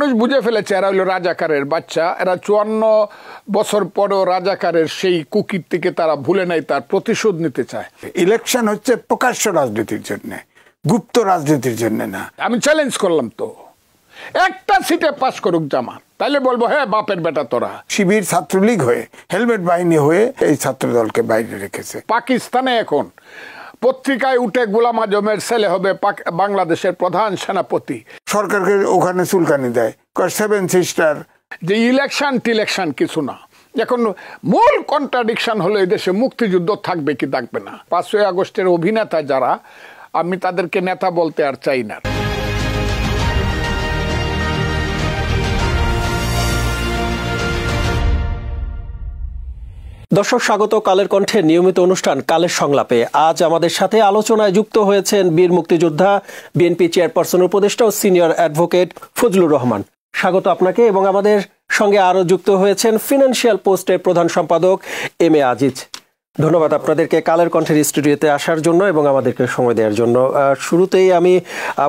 মানুষ বুঝে ফেলেছে এরা হইল রাজাকারের বাচ্চা, এরা 54 বছর পরেও রাজাকারের সেই কুকীর্তিকে তারা ভুলে নাই, তার প্রতিশোধ নিতে চায়। ইলেকশন হচ্ছে প্রকাশ্য রাজনীতির জন্য, গুপ্ত রাজনীতির জন্য না। আমি চ্যালেঞ্জ করলাম তো, একটা সিটে পাস করুক জামাত, তাইলে বলবো হ্যাঁ বাপের বেটা তোরা। শিবির ছাত্রলীগ হয়ে, হেলমেট বাহিনী হয়ে এই ছাত্র দলকে বাইরে রেখেছে। পাকিস্তানে এখন পত্রিকায় উঠে গোলাম আজমের ছেলে হবে বাংলাদেশের প্রধান সেনাপতি। সরকারকে ওখানে চুলকানি দেয়, 7 সিস্টার। যে ইলেকশন টিলেকশন কিছু না, এখন মূল কন্ট্রাডিকশন হলো এই দেশে মুক্তিযুদ্ধ থাকবে কি থাকবে না। 5ই আগস্টের অভিনেতা যারা, আমি তাদেরকে নেতা বলতে আর চাই না। দর্শক স্বাগত কালের কণ্ঠের নিয়মিত অনুষ্ঠান কালের সংলাপে। আজ আমাদের সাথে আলোচনায় যুক্ত হয়েছেন বীর মুক্তিযোদ্ধা, বিএনপি চেয়ারপারসন উপদেষ্টা ও সিনিয়র অ্যাডভোকেট ফজলুর রহমান। স্বাগত আপনাকে। এবং আমাদের সঙ্গে আরো যুক্ত হয়েছেন ফিনান্সিয়াল পোস্টের প্রধান সম্পাদক এম এ আজিজ। ধন্যবাদ আপনাদেরকে কালের কণ্ঠের স্টুডিওতে আসার জন্য এবং আমাদেরকে সময় দেওয়ার জন্য। শুরুতেই আমি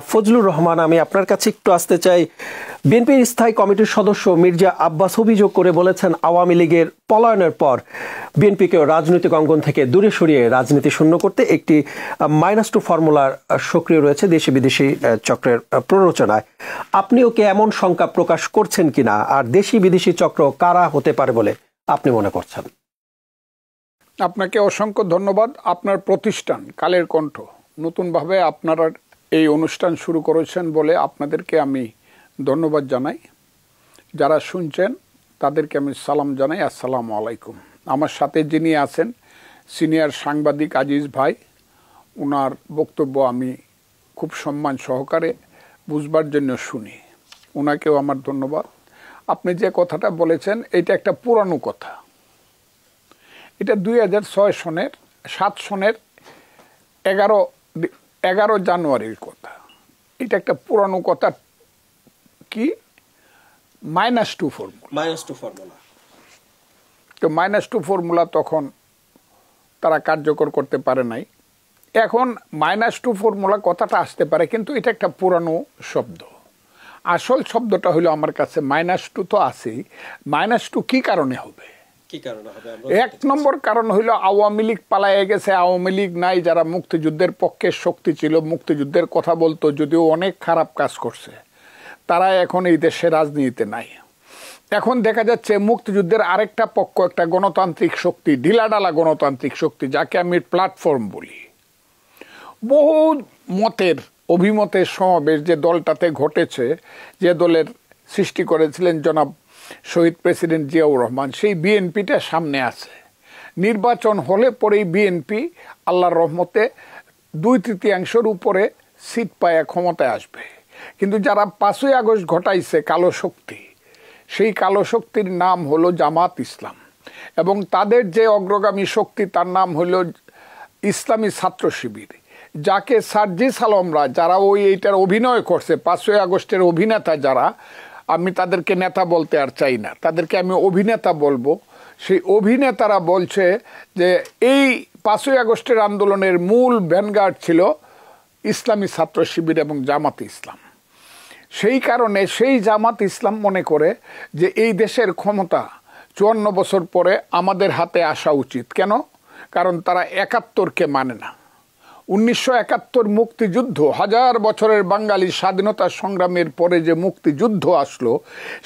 ফজলুর রহমান, আমি আপনার কাছে একটু আসতে চাই। বিএনপির স্থায়ী কমিটির সদস্য মির্জা আব্বাস অভিযোগ করে বলেছেন, আওয়ামী লীগের পলায়নের পর বিএনপিকে রাজনৈতিক অঙ্গন থেকে দূরে সরিয়ে রাজনীতি শূন্য করতে একটি -2 ফর্মুলার সক্রিয় রয়েছে দেশি বিদেশি চক্রের প্ররোচনায়। আপনিও কি এমন শঙ্কা প্রকাশ করছেন কিনা, আর দেশি বিদেশি চক্র কারা হতে পারে বলে আপনি মনে করছেন? আপনাকে অসংখ্য ধন্যবাদ। আপনার প্রতিষ্ঠান কালের কণ্ঠ নতুনভাবে আপনারা এই অনুষ্ঠান শুরু করেছেন বলে আপনাদেরকে আমি ধন্যবাদ জানাই। যারা শুনছেন তাদেরকে আমি সালাম জানাই, আসসালামু আলাইকুম। আমার সাথে যিনি আছেন সিনিয়র সাংবাদিক আজিজ ভাই, ওনার বক্তব্য আমি খুব সম্মান সহকারে বুঝবার জন্য শুনি, ওনাকেও আমার ধন্যবাদ। আপনি যে কথাটা বলেছেন এটা একটা পুরানো কথা। এটা 2006 সনের 7 সনের 11 জানুয়ারির কথা। এটা একটা পুরানো কথা। কি -2 ফর্মুলা, তো -2 ফর্মুলা তখন তারা কার্যকর করতে পারে নাই। এখন -2 ফর্মুলা কথাটা আসতে পারে, কিন্তু এটা একটা পুরানো শব্দ। আসল শব্দটা হলো আমার কাছে -2 তো আছেই। -2 কি কারণে হবে? 1 নম্বর কারণ হইলো আওয়ামী লীগ পালায়ে গেছে, আওয়ামী লীগ নাই। যারা মুক্তিযুদ্ধের পক্ষের শক্তি ছিল, মুক্তিযুদ্ধের কথা বলতো, যদিও অনেক খারাপ কাজ করছে, তারা এখন এই দেশে রাজনীতিতে নাই। এখন দেখা যাচ্ছে মুক্তিযুদ্ধের আরেকটা পক্ষ, একটা গণতান্ত্রিক শক্তি, ঢিলাঢালা গণতান্ত্রিক শক্তি, যাকে আমি প্ল্যাটফর্ম বলি। বহু মতের অভিমতের সমাবেশ যে দলটাতে ঘটেছে, যে দলের সৃষ্টি করেছিলেন জনাব শহীদ প্রেসিডেন্ট জিয়াউর রহমান, সেই বিএনপিটা সামনে আছে। নির্বাচন হলে পরেই বিএনপি আল্লাহর রহমতে 2/3 উপরে সিট পায় ক্ষমতায় আসবে। কিন্তু যারা 5ই আগস্ট ঘটাইছে কালো শক্তি, সেই কালো শক্তির নাম হলো জামাত ইসলাম, এবং তাদের যে অগ্রগামী শক্তি তার নাম হলো ইসলামী ছাত্র শিবির, যাকে সার্জিস আলমরা, যারা এইটার অভিনয় করছে, 5ই আগস্টের অভিনেতা যারা, আমি তাদেরকে নেতা বলতে আর চাই না, তাদেরকে আমি অভিনেতা বলবো। সেই অভিনেতারা বলছে যে এই 5ই আগস্টের আন্দোলনের মূল ভ্যানগার্ড ছিল ইসলামী ছাত্র শিবির এবং জামাত ইসলাম। সেই কারণে সেই জামাত ইসলাম মনে করে যে এই দেশের ক্ষমতা 54 বছর পরে আমাদের হাতে আসা উচিত। কেন? কারণ তারা 71কে মানে না। 1971 মুক্তিযুদ্ধ, 1000 বছরের বাঙালি স্বাধীনতা সংগ্রামের পরে যে মুক্তিযুদ্ধ আসলো,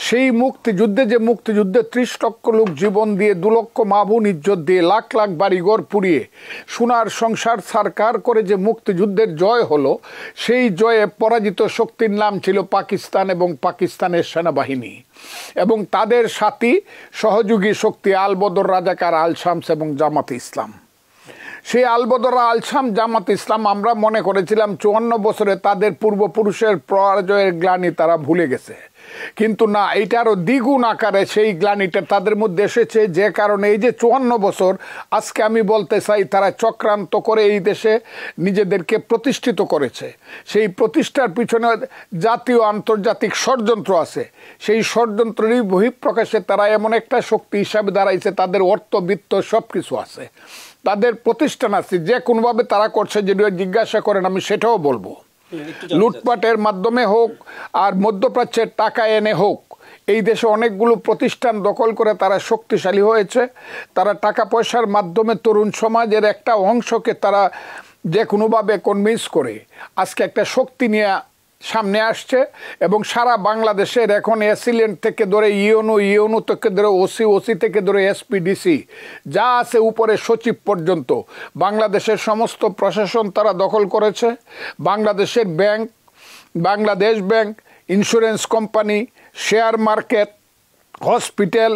সেই মুক্তিযুদ্ধে 30 লক্ষ লোক জীবন দিয়ে, 2 লক্ষ মা বোন ইজ্জত দিয়ে, লাখ লাখ বাড়িঘর পুড়িয়ে, সোনার সংসার সারকার করে যে মুক্তিযুদ্ধের জয় হলো, সেই জয়ে পরাজিত শক্তির নাম ছিল পাকিস্তান এবং পাকিস্তানের সেনাবাহিনী এবং তাদের সাথী সহযোগী শক্তি আল বদর, রাজাকার, আল শামস এবং জামাত ইসলাম। সেই আলবদরা আলসাম জামাত ইসলাম আমরা মনে করেছিলাম 54 বছরে তাদের পূর্বপুরুষের পরাজয়ের গ্লানি তারা ভুলে গেছে, কিন্তু না, এইটা আরো দ্বিগুণ আকারে সেই গ্লানিটা তাদের মধ্যে এসেছে। যে কারণে এই যে 54 বছর, আজকে আমি বলতে চাই তারা চক্রান্ত করে এই দেশে নিজেদেরকে প্রতিষ্ঠিত করেছে। সেই প্রতিষ্ঠার পিছনে জাতীয় আন্তর্জাতিক ষড়যন্ত্র আছে। সেই ষড়যন্ত্রেরই বহিঃপ্রকাশে তারা এমন একটা শক্তি হিসাবে দাঁড়াইছে, তাদের অর্থ বিত্ত সব কিছু আছে, তাদের প্রতিষ্ঠান আছে। যে কোনোভাবে তারা করছে, যদি জিজ্ঞাসা করেন আমি সেটাও বলবো। লুটপাটের মাধ্যমে হোক আর মধ্যপ্রাচ্যের টাকা এনে হোক, এই দেশে অনেকগুলো প্রতিষ্ঠান দখল করে তারা শক্তিশালী হয়েছে। তারা টাকা পয়সার মাধ্যমে তরুণ সমাজের একটা অংশকে তারা যে কোনোভাবে কনভিন্স করে আজকে একটা শক্তি নিয়ে সামনে আসছে। এবং সারা বাংলাদেশের এখন এসিলেন্ট থেকে ধরে ইউনো থেকে ধরে ওসি থেকে ধরে এসপিডিসি যা আছে উপরে সচিব পর্যন্ত বাংলাদেশের সমস্ত প্রশাসন তারা দখল করেছে। বাংলাদেশের bank, Bangladesh bank, insurance company, share market, hospital,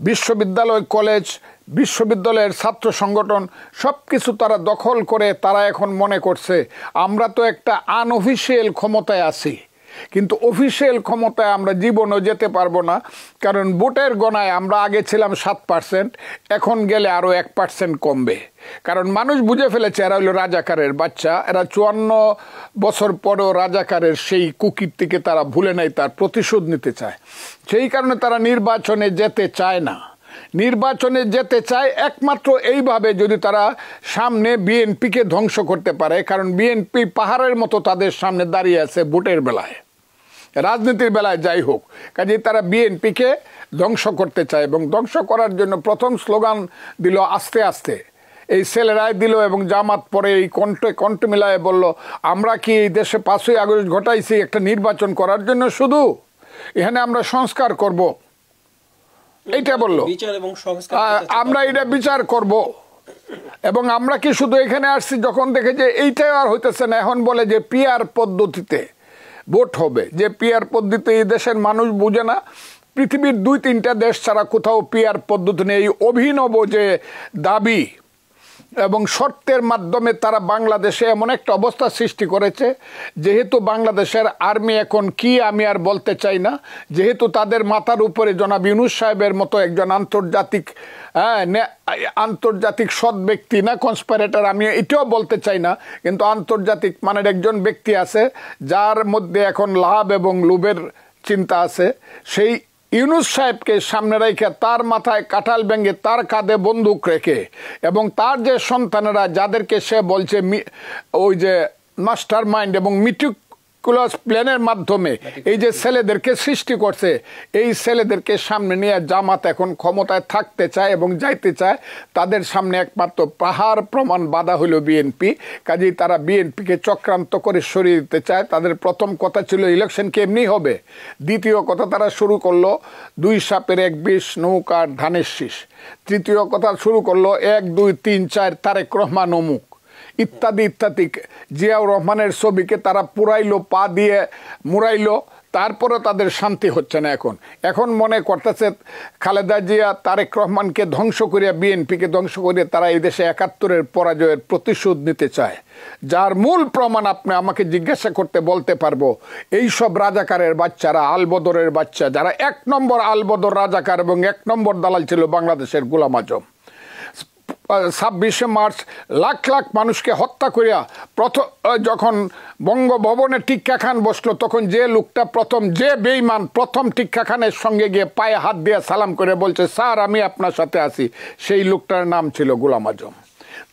বিশ্ববিদ্যালয়, কলেজ, বিশ্ববিদ্যালয়ের ছাত্র সংগঠন সব কিছু তারা দখল করে তারা এখন মনে করছে আমরা তো একটা আনঅফিসিয়াল ক্ষমতায় আছি, কিন্তু অফিসিয়াল ক্ষমতায় আমরা জীবনও যেতে পারবো না। কারণ ভোটের গণায় আমরা আগে ছিলাম 7%, এখন গেলে আরও 1% কমবে। কারণ মানুষ বুঝে ফেলেছে এরা হলো রাজাকারের বাচ্চা, এরা 54 বছর পরেও রাজাকারের সেই কুকীর্তিকে তারা ভুলে নাই, তার প্রতিশোধ নিতে চায়। সেই কারণে তারা নির্বাচনে যেতে চায় না। নির্বাচনে যেতে চায় একমাত্র এইভাবে যদি তারা সামনে বিএনপিকে ধ্বংস করতে পারে। কারণ বিএনপি পাহাড়ের মতো তাদের সামনে দাঁড়িয়ে আছে ভোটের বেলায়, রাজনীতির বেলায় যাই হোক। কাজে তারা বিএনপিকে ধ্বংস করতে চায় এবং ধ্বংস করার জন্য প্রথম স্লোগান দিল আস্তে আস্তে, এই ছেলেরাই দিল এবং জামাত পরে এই কণ্ঠ মিলায় বলল আমরা কি এই দেশে 5ই আগস্ট ঘটাইছি একটা নির্বাচন করার জন্য, শুধু এখানে আমরা সংস্কার করব, এইটা বললো। আমরা এটা বিচার করব এবং আমরা কি শুধু এখানে আসছি যখন দেখে যে এইটাই আর হইতেছে না, এখন বলে যে পিআর পদ্ধতিতে ভোট হবে। যে পিআর পদ্ধতি এই দেশের মানুষ বুঝে না, পৃথিবীর 2-3টা দেশ ছাড়া কোথাও পিআর পদ্ধতি নেই। অভিনব যে দাবি এবং শর্তের মাধ্যমে তারা বাংলাদেশে এমন একটা অবস্থা সৃষ্টি করেছে, যেহেতু বাংলাদেশের আর্মি এখন কি আমি আর বলতে চাই না, যেহেতু তাদের মাথার উপরে জনাব ইউনূস সাহেবের মতো একজন আন্তর্জাতিক সৎ ব্যক্তি না কনস্পাইরেটর, আমি এটাও বলতে চাই না, কিন্তু আন্তর্জাতিক মানের একজন ব্যক্তি আছে যার মধ্যে এখন লাভ এবং লোভের চিন্তা আছে। সেই ইউনূস সাহেবকে সামনে রেখে তার মাথায় কাঁঠাল ভেঙে তার কাঁধে বন্দুক রেখে এবং তার যে সন্তানেরা যাদেরকে সে বলছে ওই যে মাস্টার মাইন্ড এবং মিটিকুলাস প্ল্যানের মাধ্যমে এই যে ছেলেদেরকে সৃষ্টি করছে, এই ছেলেদেরকে সামনে নিয়ে জামাত এখন ক্ষমতায় থাকতে চায় এবং যাইতে চায়। তাদের সামনে একমাত্র পাহাড় প্রমাণ বাধা হলো বিএনপি। কাজেই তারা বিএনপিকে চক্রান্ত করে সরিয়ে দিতে চায়। তাদের প্রথম কথা ছিল ইলেকশন কি এমনি হবে। দ্বিতীয় কথা তারা শুরু করলো 2 সাপের 1 বিষ নৌকার ধানের শীষ। তৃতীয় কথা শুরু করলো 1, 2, 3, 4 তারেক রহমান অমুক ইত্যাদি ইত্যাদি। জিয়াউর রহমানের ছবিকে তারা পুরাইলো, পা দিয়ে মুড়াইলো, তারপরে তাদের শান্তি হচ্ছে না। এখন মনে করতেছে খালেদা জিয়া তারেক রহমানকে ধ্বংস করিয়া বিএনপিকে ধ্বংস করিয়া তারা এই দেশে 71-এর পরাজয়ের প্রতিশোধ নিতে চায়, যার মূল প্রমাণ আপনি আমাকে জিজ্ঞাসা করতে বলতে পারবো। এই সব রাজাকারের বাচ্চারা, আলবদরের বাচ্চা, যারা 1 নম্বর আলবদর রাজাকার এবং 1 নম্বর দালাল ছিল বাংলাদেশের গোলাম আজম, 26শে মার্চ লাখ লাখ মানুষকে হত্যা করিয়া যখন বঙ্গভবনে টিক্কা খান বসলো, তখন যে লোকটা প্রথম, যে বেঈমান প্রথম টিক্কা খানের সঙ্গে গিয়ে পায়ে হাত দিয়ে সালাম করে বলছে স্যার আমি আপনার সাথে আছি, সেই লোকটার নাম ছিল গোলাম আজম।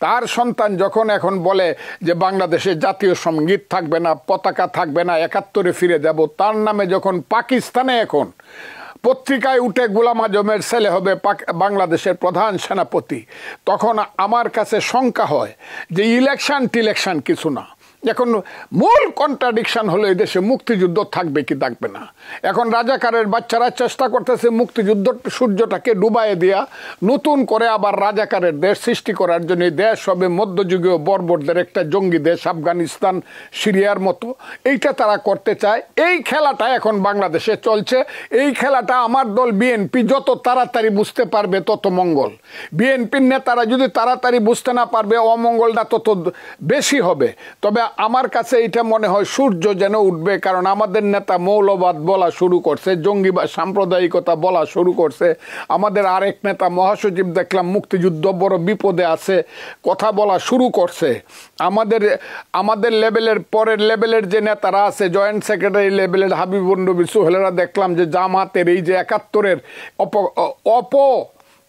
তার সন্তান যখন এখন বলে যে বাংলাদেশে জাতীয় সঙ্গীত থাকবে না, পতাকা থাকবে না, 71-এ ফিরে যাব, তার নামে যখন পাকিস্তানে এখন পত্রিকায় উঠে গোলাম আজমের ছেলে হবে বাংলাদেশের প্রধান সেনাপতি, তখন আমার কাছে শঙ্কা হয় যে ইলেকশন কিছু না। এখন মূল কন্ট্রাডিকশন হলো এই দেশে মুক্তিযুদ্ধ থাকবে কি থাকবে না। এখন রাজাকারের বাচ্চারা চেষ্টা করতেছে মুক্তিযুদ্ধ সূর্যটাকে ডুবাইয়ে দিয়া নতুন করে আবার রাজাকারের দেশ সৃষ্টি করার জন্য। দেশ হবে মধ্যযুগীয় বর্বরদের একটা জঙ্গি দেশ, আফগানিস্তান, সিরিয়ার মতো। এইটা তারা করতে চায়। এই খেলাটা এখন বাংলাদেশে চলছে। এই খেলাটা আমার দল বিএনপি যত তাড়াতাড়ি বুঝতে পারবে তত মঙ্গল। বিএনপির নেতারা যদি তাড়াতাড়ি বুঝতে না পারবে অমঙ্গলটা তত বেশি হবে। তবে আমার কাছে এটা মনে হয় সূর্য যেন উঠবে, কারণ আমাদের নেতা মৌলবাদ বলা শুরু করছে, জঙ্গিবাদ সাম্প্রদায়িকতা বলা শুরু করছে। আমাদের আরেক নেতা মহাসচিব দেখলাম মুক্তিযুদ্ধ বড় বিপদে আছে কথা বলা শুরু করছে। আমাদের লেভেলের পরের লেভেলের যে নেতারা আছে, জয়েন্ট সেক্রেটারি লেভেলের হাবিবুর নবী সোহেলরা দেখলাম যে জামাতের এই যে 71-এর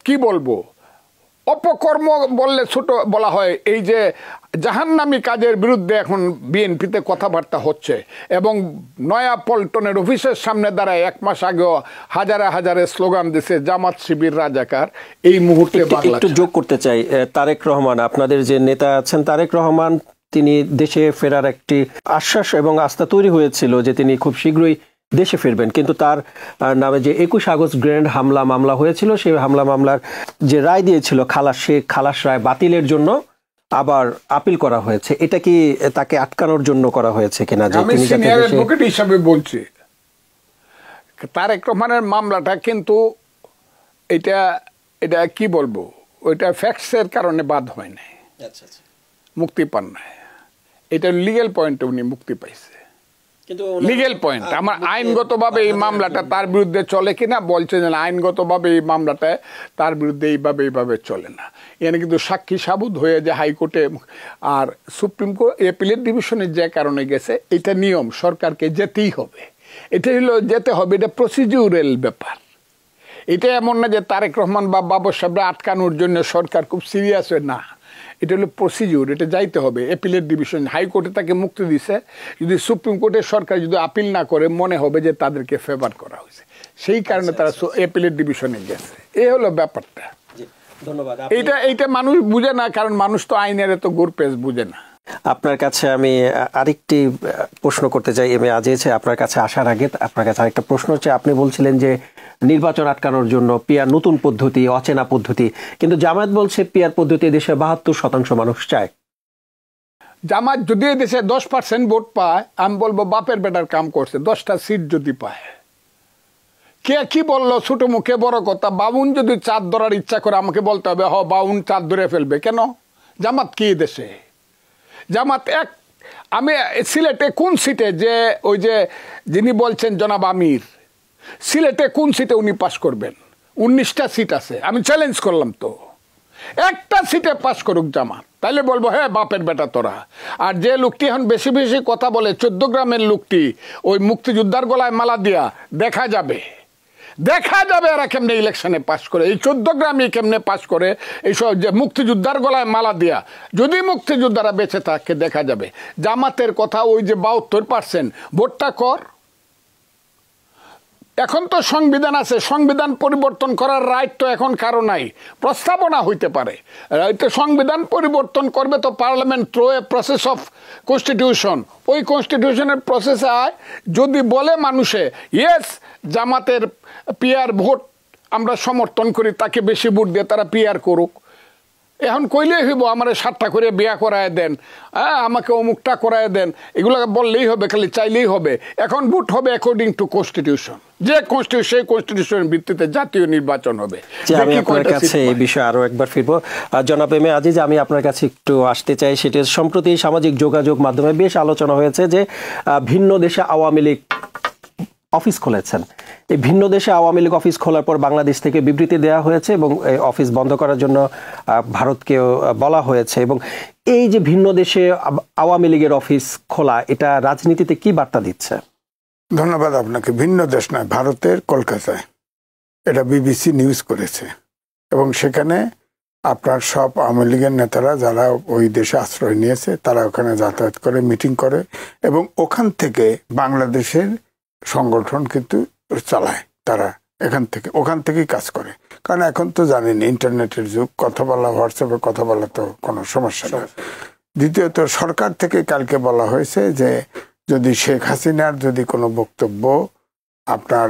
কি বলবো অপকর্ম বললে ছোট বলা হয়। এই যে জাহান্নামী কাজের বিরুদ্ধে এখন বিএনপিতে কথাবার্তা হচ্ছে এবং নয়া পল্টনের অফিসের সামনে দাঁড়ায় 1 মাস আগেও হাজারে হাজারে স্লোগান দিছে জামাত শিবির রাজাকার। এই মুহূর্তে একটু যোগ করতে চাই, তারেক রহমান আপনাদের যে নেতা আছেন, তারেক রহমান তিনি দেশে ফেরার একটি আশ্বাস এবং আস্থা তৈরি হয়েছিল যে তিনি খুব শীঘ্রই দেশে ফিরবেন, কিন্তু তার নামে যে 21 আগস্ট গ্রেনেড হামলা মামলা হয়েছিল, সেই হামলা মামলার যে রায় দিয়েছিল খালাস, সে খালাস রায় বাতিলের জন্য আবার আপিল করা হয়েছে। এটা কি তাকে আটকানোর জন্য করা হয়েছে কিনা? যে আমি সিনিয়র অ্যাডভোকেট হিসেবে বলছি, তারেক রহমানের মামলাটা কিন্তু এটা কি বলবো, ওইটা ফ্যাক্টসের কারণে বাদ হয় নাই, মুক্তি পান নাই। এটা লিগ্যাল পয়েন্টে উনি মুক্তি পাইছে, লিগ্যাল পয়েন্ট। আমার আইনগতভাবে এই মামলাটা তার বিরুদ্ধে চলে কিনা বলছে যে আইনগতভাবে এই মামলাটা তার বিরুদ্ধে এইভাবে চলে না। এখানে কিন্তু সাক্ষী সাবুত হয়ে যে হাইকোর্টে আর সুপ্রিম কোর্ট অ্যাপিলেট ডিভিশনে যে কারণে গেছে, এটা নিয়ম, সরকারকে যেতেই হবে। এটা হলো যেতে হবে, এটা প্রসিডিউরাল ব্যাপার। এটা এমন না যে তারেক রহমান বা বাবর সাহেবরা আটকানোর জন্য সরকার খুব সিরিয়াস হয় না, এটা হলো প্রসিডিউর, এটা যাইতে হবে। অ্যাপিলেট ডিভিশন হাইকোর্টে তাকে মুক্তি দিছে, যদি সুপ্রিম কোর্টের সরকার যদি আপিল না করে মনে হবে যে তাদেরকে ফেভার করা হয়েছে, সেই কারণে তারা অ্যাপিলেট ডিভিশনে গেছে। এই হলো ব্যাপারটা। ধন্যবাদ। এইটা মানুষ বুঝে না, কারণ মানুষ তো আইনের এত গোরপেশ বুঝে না। আপনার কাছে আমি আরেকটি প্রশ্ন করতে চাই। আমি আজিয়েছে আপনার কাছে আসার আগে আপনার কাছে আরেকটা প্রশ্ন হচ্ছে, আপনি বলছিলেন যে নির্বাচন আটকানোর জন্য পিয়ার নতুন পদ্ধতি, অচেনা পদ্ধতি, কিন্তু জামায়াত বলছে পিয়ার পদ্ধতি দেশে 72% মানুষ চায়। জামাত যদি দেশে 10% ভোট পায়, আমি বলবো বাপের বেটার কাম করছে। 10টা সিট যদি পায়, কে কি বললো ছোট মুখে বড় কথা। বাউন যদি চাঁদ ধরার ইচ্ছা করে আমাকে বলতে হবে বাউন চাঁদ ধরে ফেলবে, কেন? জামাত কি দেশে? জামাত আমি সিলেটে কোন সিটে, যে ওই যে যিনি বলছেন জনাব আমির, সিলেটে কোন সিটে উনি পাস করবেন? 19টা সিট আছে, আমি চ্যালেঞ্জ করলাম তো, একটা সিটে পাস করুক জামাত, তাইলে বলবো হ্যাঁ বাপের বেটা তোরা। আর যে লোকটি এখন বেশি বেশি কথা বলে, 14 গ্রামের লোকটি, ওই মুক্তিযোদ্ধার গলায় মালা দিয়া, দেখা যাবে এরা কেমনে ইলেকশনে পাস করে, এই 14 গ্রামে কেমনে পাস করে, এইসব যে মুক্তিযোদ্ধার গলায় মালা দিয়া, যদি মুক্তিযোদ্ধারা বেঁচে থাকে দেখা যাবে। জামাতের কথা ওই যে 72% ভোটটা কর। এখন তো সংবিধান আছে, সংবিধান পরিবর্তন করার রাইট তো এখন কারো নাই, প্রস্তাবনা হইতে পারে। সংবিধান পরিবর্তন করবে তো parliament through a process of constitution, ওই কনস্টিটিউশনের প্রসেসে আয়। যদি বলে মানুষে ইয়েস জামাতের পিয়ার ভোট আমরা সমর্থন করি, তাকে বেশি ভোট দিয়ে তারা পিয়ার করুক। এখন কইলেই হইব আমার 7টা করে বিয়া করায় দেন, আমাকে অমুকটা করায় দেন, এগুলো বললেই হবে, খালি চাইলেই হবে। এখন ভোট হবে অ্যাকর্ডিং টু কনস্টিটিউশন, যে কনস্টিটিউশন সেই কনস্টিটিউশনের ভিত্তিতে জাতীয় নির্বাচন হবে। আমি আপনার কাছে এই বিষয়ে আরো একবার ফিরবো। জনাব এম এ আজিজ, আমি আপনার কাছে একটু আসতে চাই। সেটা সম্প্রতি সামাজিক যোগাযোগ মাধ্যমে বেশ আলোচনা হয়েছে যে ভিন্ন দেশে আওয়ামী লীগ অফিস খুলেছেন। এই ভিন্ন দেশে আওয়ামী লীগ অফিস খোলার পর বাংলাদেশ থেকে বিবৃতি দেওয়া হয়েছে এবং অফিস বন্ধ করার জন্য ভারতকেও বলা হয়েছে। এবং এই যে ভিন্ন দেশে আওয়ামী লীগের অফিস খোলা, এটা রাজনীতিতে কি বার্তা দিচ্ছে? ধন্যবাদ আপনাকে। ভিন্ন দেশ নয়, ভারতের কলকাতায় এটা বিবিসি নিউজ করেছে এবং সেখানে আপনার সব আওয়ামী লীগের নেতারা যারা ওই দেশে আশ্রয় নিয়েছে তারা ওখানে যাতায়াত করে, মিটিং করে এবং ওখান থেকে বাংলাদেশের সংগঠন কিন্তু চালায়। তারা ওখান থেকেই কাজ করে, কারণ এখন তো জানেন ইন্টারনেটের যুগ, কথা বলা, হোয়াটসঅ্যাপে কথা বলা তো কোনো সমস্যা না। দ্বিতীয়ত সরকার থেকে কালকে বলা হয়েছে যে যদি শেখ হাসিনার যদি কোনো বক্তব্য আপনার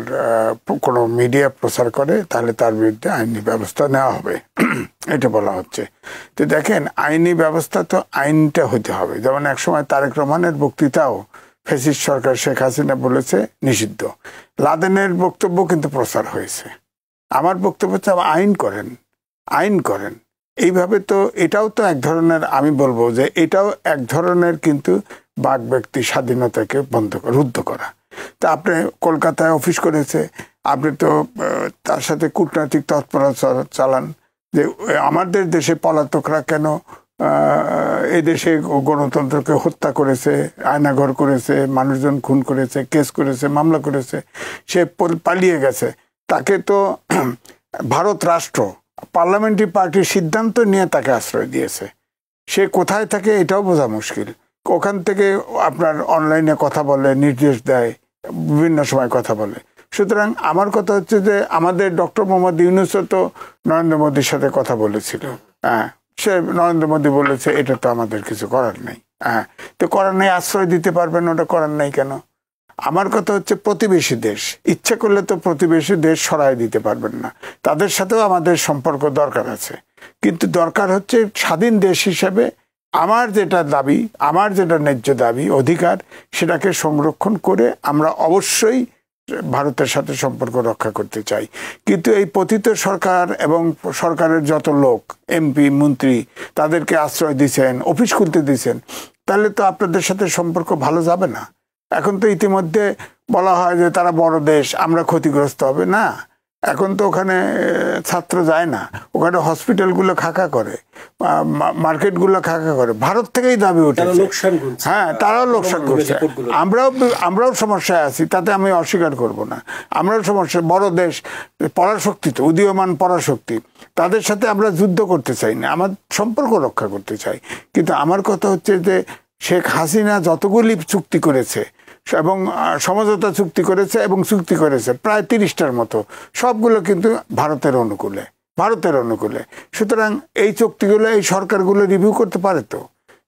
কোনো মিডিয়া প্রচার করে তাহলে তার বিরুদ্ধে আইনি ব্যবস্থা নেওয়া হবে, এটা বলা হচ্ছে। তো দেখেন, আইনি ব্যবস্থা তো আইনটা হতে হবে। যেমন একসময় তারেক রহমানের বক্তৃতাও ফ্যাসিস্ট সরকার শেখ হাসিনা বলেছে নিষিদ্ধ, লাদেনের বক্তব্য কিন্তু প্রচার হয়েছে। আমার বক্তব্য হচ্ছে আইন করেন। এইভাবে তো এটাও তো এক ধরনের, আমি বলবো যে এটাও এক ধরনের কিন্তু বাক ব্যক্তি স্বাধীনতাকে রুদ্ধ করা। তা আপনি কলকাতায় অফিস করেছে, আপনি তো তার সাথে কূটনৈতিক তৎপরতা চালান যে আমাদের দেশে পলাতকরা কেন এদেশে গণতন্ত্রকে হত্যা করেছে, আয়নাঘর করেছে, মানুষজন খুন করেছে, কেস করেছে, মামলা করেছে, সে পালিয়ে গেছে। তাকে তো ভারত রাষ্ট্র পার্লামেন্টারি পার্টির সিদ্ধান্ত নিয়ে তাকে আশ্রয় দিয়েছে। সে কোথায় থাকে এটাও বোঝা মুশকিল। ওখান থেকে আপনার অনলাইনে কথা বলে, নির্দেশ দেয়, বিভিন্ন সময় কথা বলে। সুতরাং আমার কথা হচ্ছে যে আমাদের ডক্টর মোহাম্মদ ইউনূসও তো নরেন্দ্র মোদীর সাথে কথা বলেছিল। হ্যাঁ, সে নরেন্দ্র মোদী বলেছে এটা তো আমাদের কিছু করার নেই। হ্যাঁ, তো করার নেই, আশ্রয় দিতে পারবেন, ওটা করার নেই কেন? আমার কথা হচ্ছে প্রতিবেশী দেশ, ইচ্ছা করলে তো প্রতিবেশী দেশ সরাই দিতে পারবেন না। তাদের সাথেও আমাদের সম্পর্ক দরকার আছে, কিন্তু দরকার হচ্ছে স্বাধীন দেশ হিসেবে আমার যেটা দাবি, আমার যেটা ন্যায্য দাবি, অধিকার, সেটাকে সংরক্ষণ করে আমরা অবশ্যই ভারতের সাথে সম্পর্ক রক্ষা করতে চাই। কিন্তু এই পতিত সরকার এবং সরকারের যত লোক, এমপি মন্ত্রী, তাদেরকে আশ্রয় দিচ্ছেন, অফিস খুলতে দিচ্ছেন, তাহলে তো আপনাদের সাথে সম্পর্ক ভালো যাবে না। এখন তো ইতিমধ্যে বলা হয় যে তারা বড় দেশ, আমরা ক্ষতিগ্রস্ত হবে না। এখন তো ওখানে ছাত্র যায় না, ওখানে হসপিটালগুলো খাকা করে, মার্কেটগুলো খাকা করে, ভারত থেকেই দাবি উঠেছে। হ্যাঁ, তারাও লোকসান করছে। আমরাও সমস্যায় আছি, তাতে আমি অস্বীকার করব না। আমরাও সমস্যা, বড় দেশ, পরাশক্তি তো উদীয়মান পরাশক্তি, তাদের সাথে আমরা যুদ্ধ করতে চাই না, আমার সম্পর্ক রক্ষা করতে চাই। কিন্তু আমার কথা হচ্ছে যে শেখ হাসিনা যতগুলি চুক্তি করেছে এবং সমঝোতা চুক্তি করেছে এবং চুক্তি করেছে প্রায় 30টার মতো, সবগুলো কিন্তু ভারতের অনুকূলে। সুতরাং এই চুক্তিগুলো এই সরকারগুলো রিভিউ করতে পারে তো।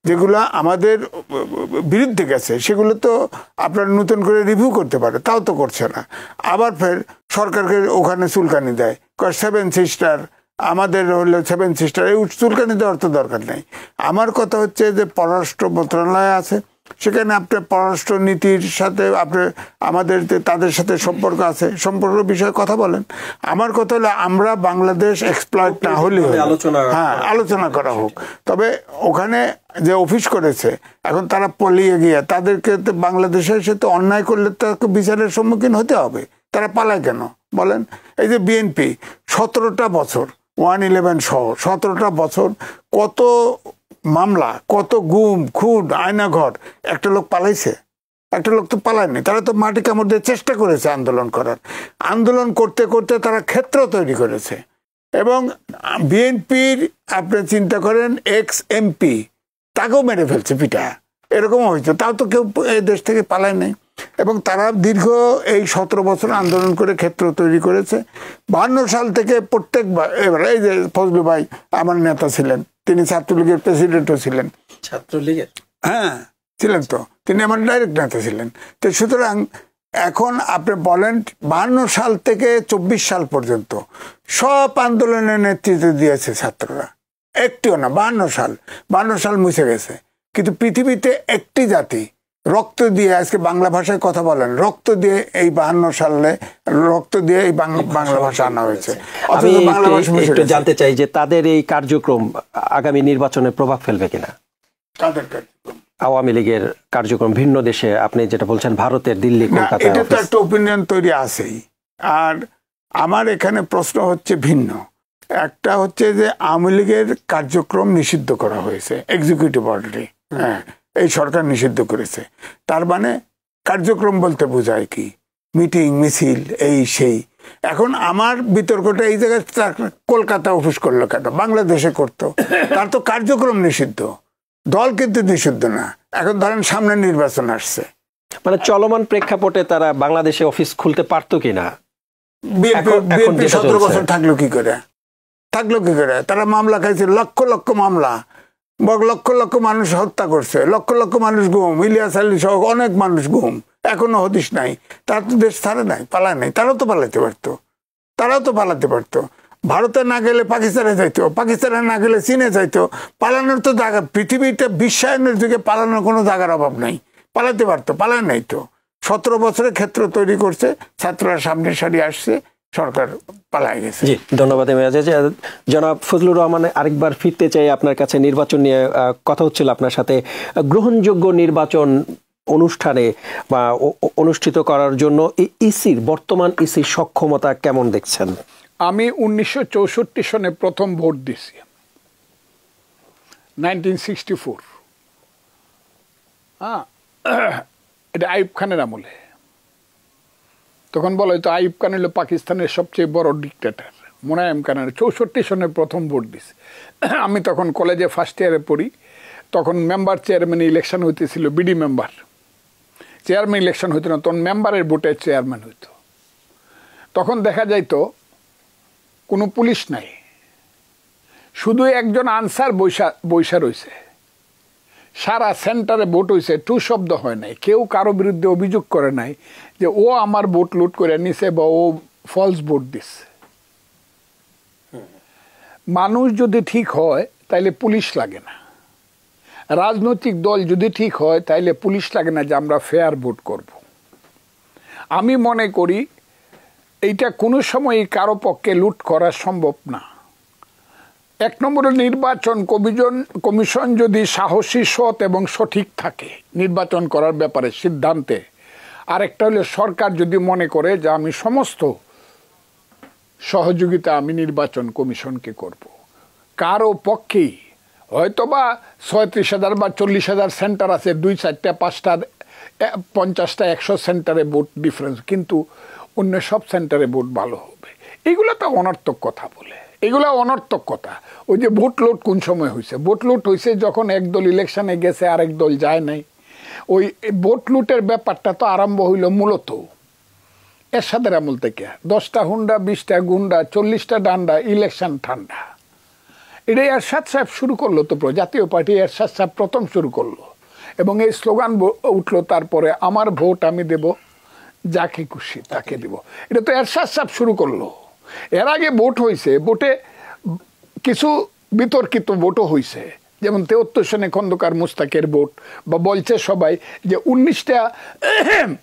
যেগুলো আমাদের বিরুদ্ধে গেছে সেগুলো তো আপনার নতুন করে রিভিউ করতে পারে, তাও তো করছে না। আবার ফের সরকারকে ওখানে চুলকানি দেয়, 7 সিস্টার, আমাদের হলো 7 সিস্টার, এই চুলকানি দেওয়ার তো দরকার নেই। আমার কথা হচ্ছে যে পররাষ্ট্র মন্ত্রণালয় আছে, সেখানে আপনার পররাষ্ট্র নীতির সাথে আপনার আমাদের তাদের সাথে সম্পর্ক আছে, সম্পর্ক বিষয়ে কথা বলেন। আমার কথা হলো আমরা বাংলাদেশ এক্সপ্লয়েট না হলে, হ্যাঁ, আলোচনা করা হোক। তবে ওখানে যে অফিস করেছে, এখন তারা পলিয়ে গিয়ে তাদেরকে বাংলাদেশে এসে তো অন্যায় করলে তাকে বিচারের সম্মুখীন হতে হবে। তারা পালায় কেন বলেন? এই যে বিএনপি 17টা বছর 111 সহ 17টা বছর কত মামলা, কত গুম খুন, আয়নাঘর, একটা লোক পালাইছে? একটা লোক তো পালায়নি। তারা তো মাটি কামড় দিয়ে চেষ্টা করেছে আন্দোলন করার। আন্দোলন করতে করতে তারা ক্ষেত্র তৈরি করেছে। এবং বিএনপির আপনি চিন্তা করেন এক্স এমপি, তাকেও মেরে ফেলছে পিটা, এরকমও হয়েছে। তাও তো কেউ এই দেশ থেকে পালায় নাই। এবং তারা দীর্ঘ এই 17 বছর আন্দোলন করে ক্ষেত্র তৈরি করেছে। 52 সাল থেকে প্রত্যেকবার, এবার এই যে ফজলু ভাই আমার নেতা ছিলেন, তিনি ছাত্রলীগের প্রেসিডেন্টও ছিলেন। ছাত্রলীগের? হ্যাঁ, ছিলেন তো, তিনি আমার ডাইরেক্ট নেতা ছিলেন। তো সুতরাং এখন আপনি বলেন 52 সাল থেকে 24 সাল পর্যন্ত সব আন্দোলনের নেতৃত্ব দিয়েছে ছাত্ররা, একটিও না। 52 সাল মুছে গেছে। কিন্তু পৃথিবীতে একটি জাতি রক্ত দিয়ে, আজকে বাংলা ভাষায় কথা বলেন, রক্ত দিয়ে এই 52 সালে রক্ত দিয়ে এই বাংলা ভাষা আনা হয়েছে। আমি একটু জানতে চাই যে তাদের এই কার্যক্রম আগামী নির্বাচনে প্রভাব ফেলবে কিনা? তাদের কার্যক্রম, আওয়ামী লীগের কার্যক্রম ভিন্ন দেশে, আপনি যেটা বলছেন ভারতের দিল্লি, কলকাতা, এটা তো একটা ওপিনিয়ন তৈরি আছেই। আর আমার এখানে প্রশ্ন হচ্ছে ভিন্ন। একটা হচ্ছে যে আওয়ামী লীগের কার্যক্রম নিষিদ্ধ করা হয়েছে এক্সিকিউটিভ অর্ডারে। হ্যাঁ, এই সরকার নিষিদ্ধ করেছে। তার মানে কার্যক্রম বলতে বোঝায় কি? মিটিং, মিছিল, এই সেই। এখন আমার বিতর্কটা এই জায়গায়, কলকাতা অফিস করলো কেন? বাংলাদেশে করতো, তার তো কার্যক্রম নিষিদ্ধ, দল কিন্তু নিষিদ্ধ না। এখন ধরেন সামনে নির্বাচন আসছে, মানে চলমান প্রেক্ষাপটে তারা বাংলাদেশে অফিস খুলতে পারতো কিনা? বিএনপি 17 বছর থাকলো কি করে? তারা মামলা খাইছে, লক্ষ লক্ষ মামলা, লক্ষ লক্ষ মানুষ হত্যা করছে, লক্ষ লক্ষ মানুষ গুম, ইলিয়াস আলী সহ অনেক মানুষ গুম, এখনো হদিশ নাই। তারা তো দেশ ছাড়ে নাই, পালায় নাই। তারাও তো পালাতে পারতো। ভারতে না গেলে পাকিস্তানে যাইতো, পাকিস্তানে না গেলে চীনে যাইতো। পালানোর তো জায়গা, পৃথিবীতে বিশ্বায়নের যুগে পালানোর কোনো জায়গার অভাব নাই। পালাতে পারতো, পালায় নাই তো। 17 বছরে ক্ষেত্র তৈরি করছে, ছাত্ররা সামনে সারি আসছে, সরকার পালায় গেছে। জি, ধন্যবাদ। জনাব ফজলুর রহমান, আরেকবার ফিরতে চাই আপনার কাছে। নির্বাচন নিয়ে কথা হচ্ছিল আপনার সাথে। গ্রহণযোগ্য নির্বাচন অনুষ্ঠানে বা অনুষ্ঠিত করার জন্য ইসির, বর্তমান ইসির সক্ষমতা কেমন দেখছেন? আমি 1964 সনে প্রথম ভোট দিছি, 1964। হ্যাঁ, এটা আইয়ুব খানের আমলে। তখন বলা হয়তো আইয়ুব খান হলো পাকিস্তানের সবচেয়ে বড় ডিক্টেটর, মোনায়েম খানের 64 সনে প্রথম ভোট দিছে। আমি তখন কলেজে ফার্স্ট ইয়ারে পড়ি, তখন মেম্বার চেয়ারম্যান ইলেকশন হইতেছিল, বিডি মেম্বার চেয়ারম্যান ইলেকশন হইতো না, তখন মেম্বারের ভোটে চেয়ারম্যান হইতো। তখন দেখা যাইতো কোনো পুলিশ নাই, শুধু একজন আনসার বৈশা রয়েছে। সারা সেন্টারে ভোট হয়েছে, টু শব্দ হয় নাই, কেউ কারো বিরুদ্ধে অভিযোগ করে নাই যে ও আমার ভোট লুট করে নিছে বা ও ফলস ভোট দিচ্ছে। মানুষ যদি ঠিক হয় তাইলে পুলিশ লাগে না, রাজনৈতিক দল যদি ঠিক হয় তাইলে পুলিশ লাগে না যে আমরা ফেয়ার ভোট করব। আমি মনে করি এইটা কোনো সময়ই কারো পক্ষে লুট করা সম্ভব না। এক নম্বরে নির্বাচন কমিশন যদি সাহসী, সৎ এবং সঠিক থাকে নির্বাচন করার ব্যাপারে সিদ্ধান্তে, আরেকটা হলে সরকার যদি মনে করে যে আমি সমস্ত সহযোগিতা আমি নির্বাচন কমিশনকে করব। কারো পক্ষেই হয়তোবা ৩৬,০০০ বা ৪০,০০০ সেন্টার আছে, ২, ৪, ৫টা, ৫০টা, ১০০ সেন্টারে ভোট ডিফারেন্স, কিন্তু অন্য সব সেন্টারে ভোট ভালো হবে। এগুলো তো অনর্থক কথা বলে, এগুলো অনর্থক কথা। ওই যে ভোট লুট কোন সময় হয়েছে? ভোট লুট হয়েছে যখন একদল ইলেকশনে গেছে আরেক দল যায় নাই। ওই ভোট লুটের ব্যাপারটা তো আরম্ভ হইল মূলত এরশাদের আমল থেকে। 10টা হুন্ডা, 20টা গুন্ডা, 40টা ডান্ডা, ইলেকশন ঠান্ডা। এটাই এরশাদ সাহেব শুরু করলো, তো জাতীয় পার্টি এরশাদ সাহেব প্রথম শুরু করলো, এবং এই স্লোগান উঠলো তারপরে, আমার ভোট আমি দেব, যাকে খুশি তাকে দেব। এটা তো এরশাদ সাহেব শুরু করলো। এর আগে ভোট হয়েছে, ভোটে কিছু বিতর্কিত ভোটও হয়েছে, যেমন 73 সনে খন্দকার মুস্তাকের ভোট, বা বলছে সবাই যে 19টা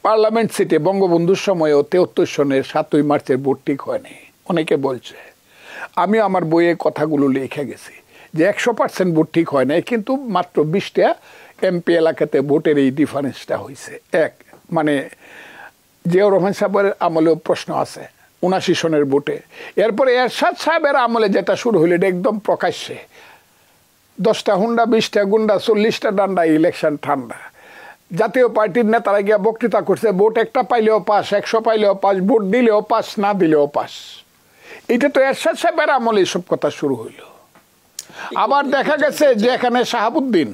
পার্লামেন্ট সিটে বঙ্গবন্ধুর সময়ও 73 সনের 7ই মার্চের ভোট ঠিক হয়নি, অনেকে বলছে। আমি আমার বইয়ে কথাগুলো লিখে গেছি যে 100% ভোট ঠিক হয় নাই, কিন্তু মাত্র 20টা এমপি এলাকাতে ভোটের এই ডিফারেন্সটা হয়েছে। মানে জিয়াউর রহমান সাহেবের আমলেও প্রশ্ন আছে 79 সনের ভোটে। এরপরে এরশাদ সাহেবের আমলে যেটা শুরু হইল এটা একদম প্রকাশ্যে, 10টা হুন্ডা, 20টা গুন্ডা, 40টা ডান্ডা, ইলেকশন ঠান্ডা। জাতীয় পার্টির নেতারা গিয়া বক্তৃতা করছে, ভোট একটা পাইলেও পাস, 100 পাইলেও পাস, ভোট দিলেও পাস, না দিলেও পাস। এটা তো এরশাদ সাহেবের আমলে এসব কথা শুরু হইল। আবার দেখা গেছে যে এখানে শাহাবুদ্দিন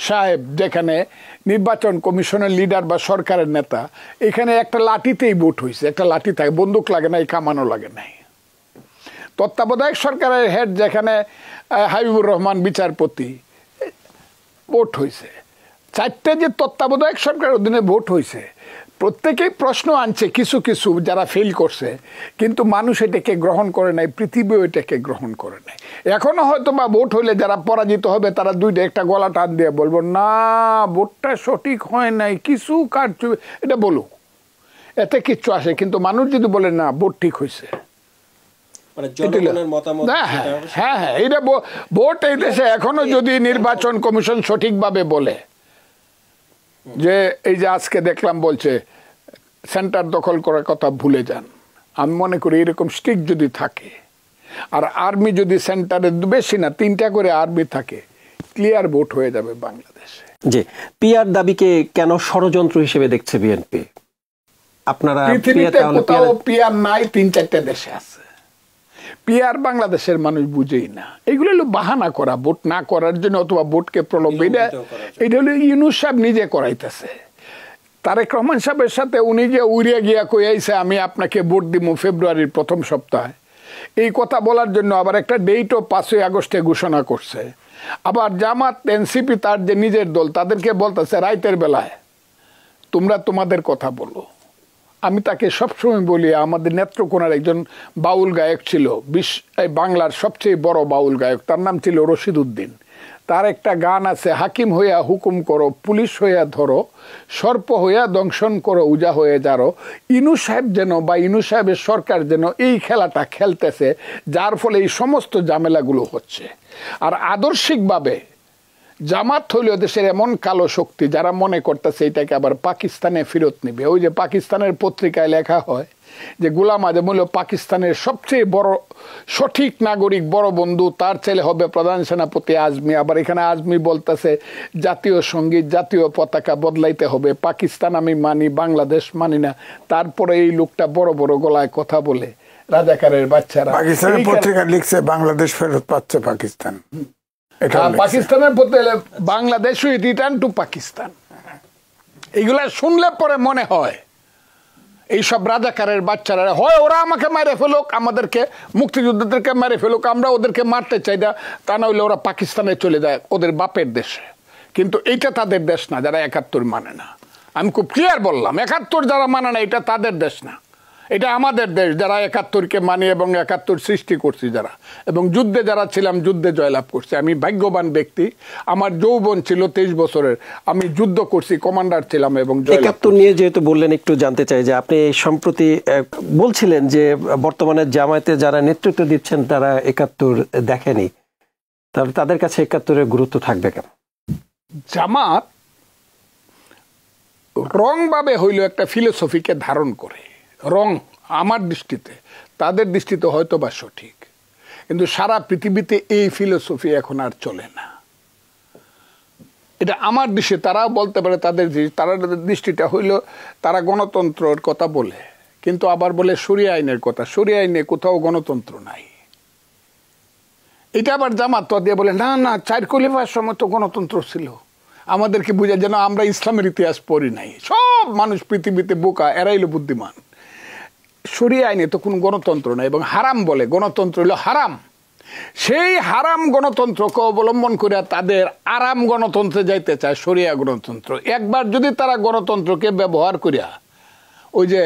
সাহেব, যেখানে নির্বাচন কমিশনের লিডার বা সরকারের নেতা, এখানে একটা লাঠিতেই ভোট হয়েছে। একটা লাঠি থাকে, বন্দুক লাগে নাই, কামানো লাগে নাই। তত্ত্বাবধায়ক সরকারের হেড যেখানে হাবিবুর রহমান বিচারপতি, ভোট হয়েছে। 4টে যে তত্ত্বাবধায়ক সরকারের অধীনে ভোট হয়েছে, প্রত্যেকেই প্রশ্ন আনছে, কিছু কিছু যারা ফেল করছে, কিন্তু মানুষ এটাকে গ্রহণ করে নাই, পৃথিবীও এটাকে গ্রহণ করে নাই। এখনো হয়তো বা ভোট হইলে যারা পরাজিত হবে তারা দুইটা একটা গলা টান দিয়ে বলবো, না ভোটটা সঠিক হয় নাই, কিছু কাজ, এটা বলুক, এতে কিচ্ছু আসে। কিন্তু মানুষ যদি বলে না ভোট ঠিক হয়েছে, হ্যাঁ, এটা ভোট এই দেশে এখনো যদি নির্বাচন কমিশন সঠিকভাবে বলে যে এই যে আজকে দেখলাম বলছে সেন্টার দখল করার কথা ভুলে যান, আমি মনে করি এরকম স্টিক যদি থাকে, আর আর্মি যদি সেন্টারে বেশি না 3টা করে আর্মি থাকে, ক্লিয়ার ভোট হয়ে যাবে বাংলাদেশে। জি, পিআর দাবিকে কেন ষড়যন্ত্র হিসেবে দেখছে বিএনপি? আপনারা পৃথিবীতে কোথাও পিআর নাই, 3-4টা দেশে আছে। পিআর বাংলাদেশের মানুষ বুঝেই না। এগুলো হলো বাহানা করা ভোট না করার জন্য, অথবা ভোটকে প্রলোভিত। এটা হলো ইউনূস সাহেব নিজে করাইতেছে। তারেক রহমান সাহেবের সাথে উনি যে উড়িয়া গিয়া কইয়াইছে আমি আপনাকে ভোট দিব ফেব্রুয়ারির প্রথম সপ্তাহে, এই কথা বলার জন্য আবার একটা ডেটও 5ই আগস্টে ঘোষণা করছে। আবার জামাত, এনসিপি, তার যে নিজের দল, তাদেরকে বলতেছে রাইতের বেলায় তোমরা তোমাদের কথা বলো। আমি তাকে সবসময় বলি, আমাদের নেত্রকোনার একজন বাউল গায়ক ছিল, বাংলার সবচেয়ে বড় বাউল গায়ক, তার নাম ছিল রশিদ উদ্দিন। তার একটা গান আছে, হাকিম হইয়া হুকুম করো, পুলিশ হইয়া ধরো, সর্প হইয়া দংশন করো, উজা হয়ে যারো। ইনূস সাহেব যেন বা ইনূস সাহেবের সরকার যেন এই খেলাটা খেলতেছে, যার ফলে এই সমস্ত ঝামেলাগুলো হচ্ছে। আর আদর্শিকভাবে জামাত হইল দেশের এমন কালো শক্তি যারা মনে করতেছে এটাকে আবার পাকিস্তানে ফেরত নেবে। ওই যে পাকিস্তানের পত্রিকায় লেখা হয় যে গোলাম আজম হলো পাকিস্তানের সবচেয়ে বড় সঠিক নাগরিক, বড় বন্ধু, তার ছেলে হবে প্রধান সেনাপতি আজমি। আবার এখানে আজমি বলতেছে জাতীয় সঙ্গীত, জাতীয় পতাকা বদলাইতে হবে, পাকিস্তান আমি মানি, বাংলাদেশ মানি না। তারপরে এই লোকটা বড় বড় গলায় কথা বলে রাজাকারের বাচ্চারা। পাকিস্তানের পত্রিকা লিখছে বাংলাদেশ ফেরত পাচ্ছে পাকিস্তান, পাকিস্তানের প্রতি বাংলাদেশ রিটার্ন টু পাকিস্তান। এইগুলা শুনলে পরে মনে হয় এইসব রাজাকারের বাচ্চারা হয় ওরা আমাকে মেরে ফেলুক, আমাদেরকে মুক্তিযোদ্ধাদেরকে মেরে ফেলুক, আমরা ওদেরকে মারতে চাই না, তা না হলে ওরা পাকিস্তানে চলে যায় ওদের বাপের দেশে। কিন্তু এইটা তাদের দেশ না যারা ৭১ মানে না। আমি খুব ক্লিয়ার বললাম, ৭১ যারা মানে না এটা তাদের দেশ না, এটা আমাদের দেশ যারা ৭১কে মানি এবং ৭১ সৃষ্টি করছি যারা, এবং যুদ্ধে যারা ছিলাম যুদ্ধে জয়লাভ করছি। আমি ভাগ্যবান ব্যক্তি, আমার যৌবন ছিল 23 বছরের, আমি যুদ্ধ করছি, কমান্ডার ছিলাম এবং ৭১ নিয়ে যেহেতু বললেন একটু জানতে চাই যে আপনি সম্প্রতি বলছিলেন যে বর্তমানে জামায়াতে যারা নেতৃত্ব দিচ্ছেন তারা ৭১ দেখেনি, তাহলে তাদের কাছে ৭১-এর গুরুত্ব থাকবে কেন? জামাত রং ভাবে হইল একটা ফিলোসফিকে ধারণ করে, রং আমার দৃষ্টিতে, তাদের দৃষ্টিতে হয়তো বা সঠিক, কিন্তু সারা পৃথিবীতে এই ফিলোসফি এখন আর চলে না। এটা আমার দৃষ্টি, তারাও বলতে পারে তাদের দৃষ্টিটা হইল তারা গণতন্ত্রের কথা বলে, কিন্তু আবার বলে শরিয়া আইনের কথা। শরিয়া আইনে কোথাও গণতন্ত্র নাই। এটা আবার জামাত দিয়ে বলে না না ৪ খলিফার সময় তো গণতন্ত্র ছিল। আমাদেরকে বুঝা যেন আমরা ইসলামের ইতিহাস পড়ি নাই। সব মানুষ পৃথিবীতে বোকা, এরাইলো বুদ্ধিমান। শরিয়া আইনে তো কোনো গণতন্ত্র নাই এবং হারাম বলে, গণতন্ত্র হলো হারাম। সেই হারাম গণতন্ত্রকে অবলম্বন করে তাদের আরাম গণতন্ত্রে যাইতে চায়, শরিয়া গণতন্ত্র। একবার যদি তারা গণতন্ত্রকে ব্যবহার করিয়া ওই যে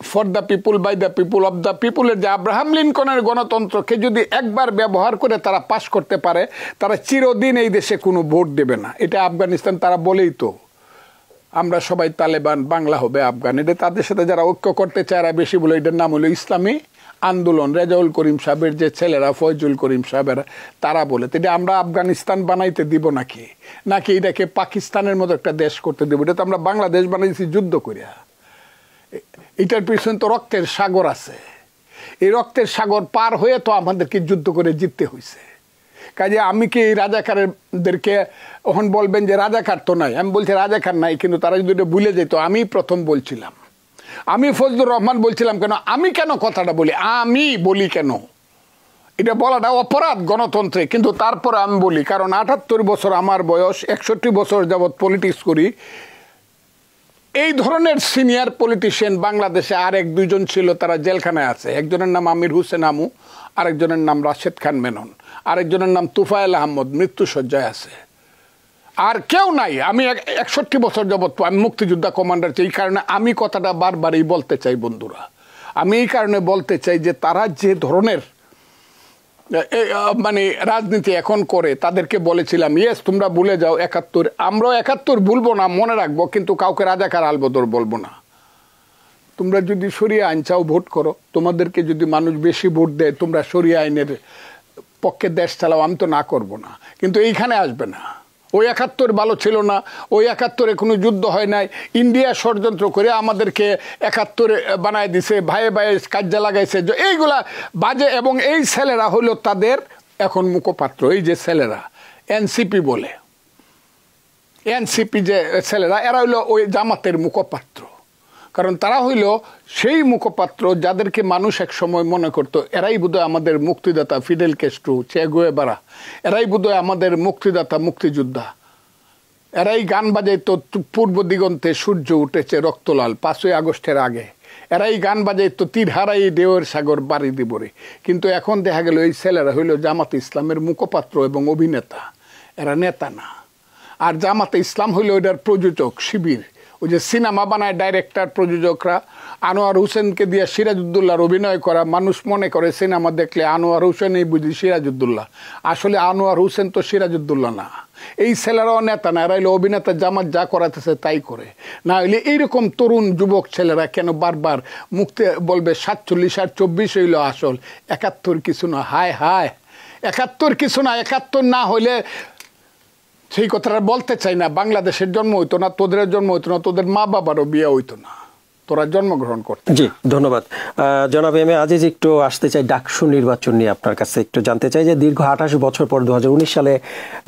for the people by the people of the পিপুলের যে আব্রাহাম লিঙ্কনের গণতন্ত্রকে যদি একবার ব্যবহার করে তারা পাশ করতে পারে, তারা চিরদিন এই দেশে কোনো ভোট দেবে না। এটা আফগানিস্তান, তারা বলেই তো আমরা সবাই তালেবান, বাংলা হবে আফগান। এটা তাদের সাথে যারা ঐক্য করতে চায় এরা বেশি বলে, এটার নাম হলো ইসলামী আন্দোলন। রেজাউল করিম সাহেবের যে ছেলেরা, ফয়জুল করিম সাহেবেরা, তারা বলে এটা আমরা আফগানিস্তান বানাইতে দিব নাকি, নাকি এটাকে পাকিস্তানের মতো একটা দেশ করতে দেবো? এটা তো আমরা বাংলাদেশ বানাইছি যুদ্ধ করিয়া। এটার পিছনে তো রক্তের সাগর আছে, এই রক্তের সাগর পার হয়ে তো আমাদেরকে যুদ্ধ করে জিততে হয়েছে। কাজে আমি কি এই রাজাকারদেরকে এখন বলবেন যে রাজাকার তো নাই? আমি বলছি রাজাকার নাই, কিন্তু তারা যদি এটা ভুলে যেত। আমি প্রথম বলছিলাম, আমি ফজলুর রহমান বলছিলাম কেন, আমি কেন কথাটা বলি, আমি বলি কেন, এটা বলাটা অপরাধ গণতন্ত্রে, কিন্তু তারপরে আমি বলি কারণ ৭৮ বছর আমার বয়স, ৬১ বছর যাবৎ পলিটিক্স করি। এই ধরনের সিনিয়র পলিটিশিয়ান বাংলাদেশে আর ১-২ জন ছিল, তারা জেলখানায় আছে। একজনের নাম আমির হোসেন আমু, আরেকজনের নাম রাশেদ খান মেনন, আরেকজনের নাম তুফায়েল আহমদ, মৃত্যুশয্যায় আছে। আর কেউ নাই। আমি ৬১ বছর যাবৎ আমি মুক্তিযোদ্ধা কমান্ডার। এই কারণে আমি কথাটা বারবারই বলতে চাই বন্ধুরা, আমি এই কারণে বলতে চাই যে তারা যে ধরনের মানে রাজনীতি এখন করে, তাদেরকে বলেছিলাম ইয়েস তোমরা ভুলে যাও ৭১, আমরাও ৭১ ভুলবো না, মনে রাখবো, কিন্তু কাউকে রাজাকার আলবদর বলবো না। তোমরা যদি শরিয়া আইন চাও ভোট করো, তোমাদেরকে যদি মানুষ বেশি ভোট দেয় তোমরা শরিয়া আইনের পক্ষে দেশ চালাও, আমি তো না করবো না, কিন্তু এইখানে আসবে না। ওই ৭১ ভালো ছিল না, ওই ৭১-এ কোনো যুদ্ধ হয় নাই। ইন্ডিয়া ষড়যন্ত্র করে আমাদেরকে ৭১ বানায় দিছে, ভাইয়ে ভাইয়ে কাজ্জা লাগাইছে, এইগুলা বাজে। এবং এই ছেলেরা হলো তাদের এখন মুখপাত্র, এই যে ছেলেরা এনসিপি বলে, এনসিপি যে ছেলেরা, এরা হইলো ওই জামাতের মুখপাত্র। কারণ তারা হইল সেই মুখপাত্র যাদেরকে মানুষ এক সময় মনে করতো এরাই বোধহয় আমাদের মুক্তিদাতা, ফিডেল ক্যাস্ট্রো, চে গুয়েভারা, এরাই বোধহয় আমাদের মুক্তিদাতা, মুক্তিযোদ্ধা। এরাই গান বাজাইতো পূর্ব দিগন্তে সূর্য উঠেছে রক্তলাল ৫ই আগস্টের আগে। এরাই গান বাজাইতো তীর হারাই ঢেউয়ের সাগর বাড়ি দিবরে। কিন্তু এখন দেখা গেল এই ছেলেরা হইল জামাতে ইসলামের মুখপাত্র এবং অভিনেতা, এরা নেতা না। আর জামাতে ইসলাম হইল এটার প্রযোজক শিবির। ওই যে সিনেমা বানায় ডাইরেক্টর, প্রযোজকরা, আনোয়ার হোসেনকে দিয়ে সিরাজউদ্দৌলার অভিনয় করা, মানুষ মনে করে সিনেমা দেখলে আনোয়ার হোসেনই বুঝি সিরাজউদ্দৌলা। আসলে আনোয়ার হোসেন তো সিরাজউদ্দৌলা না। এই ছেলেরাও নেতা না, এরা হইলো অভিনেতা, জামাত যা করাতেছে তাই করে। না হইলে এইরকম তরুণ যুবক ছেলেরা কেন বারবার মুক্তি বলবে ৪৭ আর ২৪ হইল আসল, ৭১ কিছু না। হায় হায়, ৭১ কিছু না। ৭১ না হইলে সেই কথাটা বলতে চাই না, বাংলাদেশের জন্ম হইতো না, তোদের জন্ম হইতো না, তোদের মা বাবারও বিয়ে হইতো না। তোরা জন্মগ্রহণ করতে। জি, ধন্যবাদ জনাব এম এ আজিজ। একটু আসতে চাই ডাকসু নির্বাচন নিয়ে আপনার কাছে একটু জানতে চাই যে দীর্ঘ 28 বছর পর 2019 সালে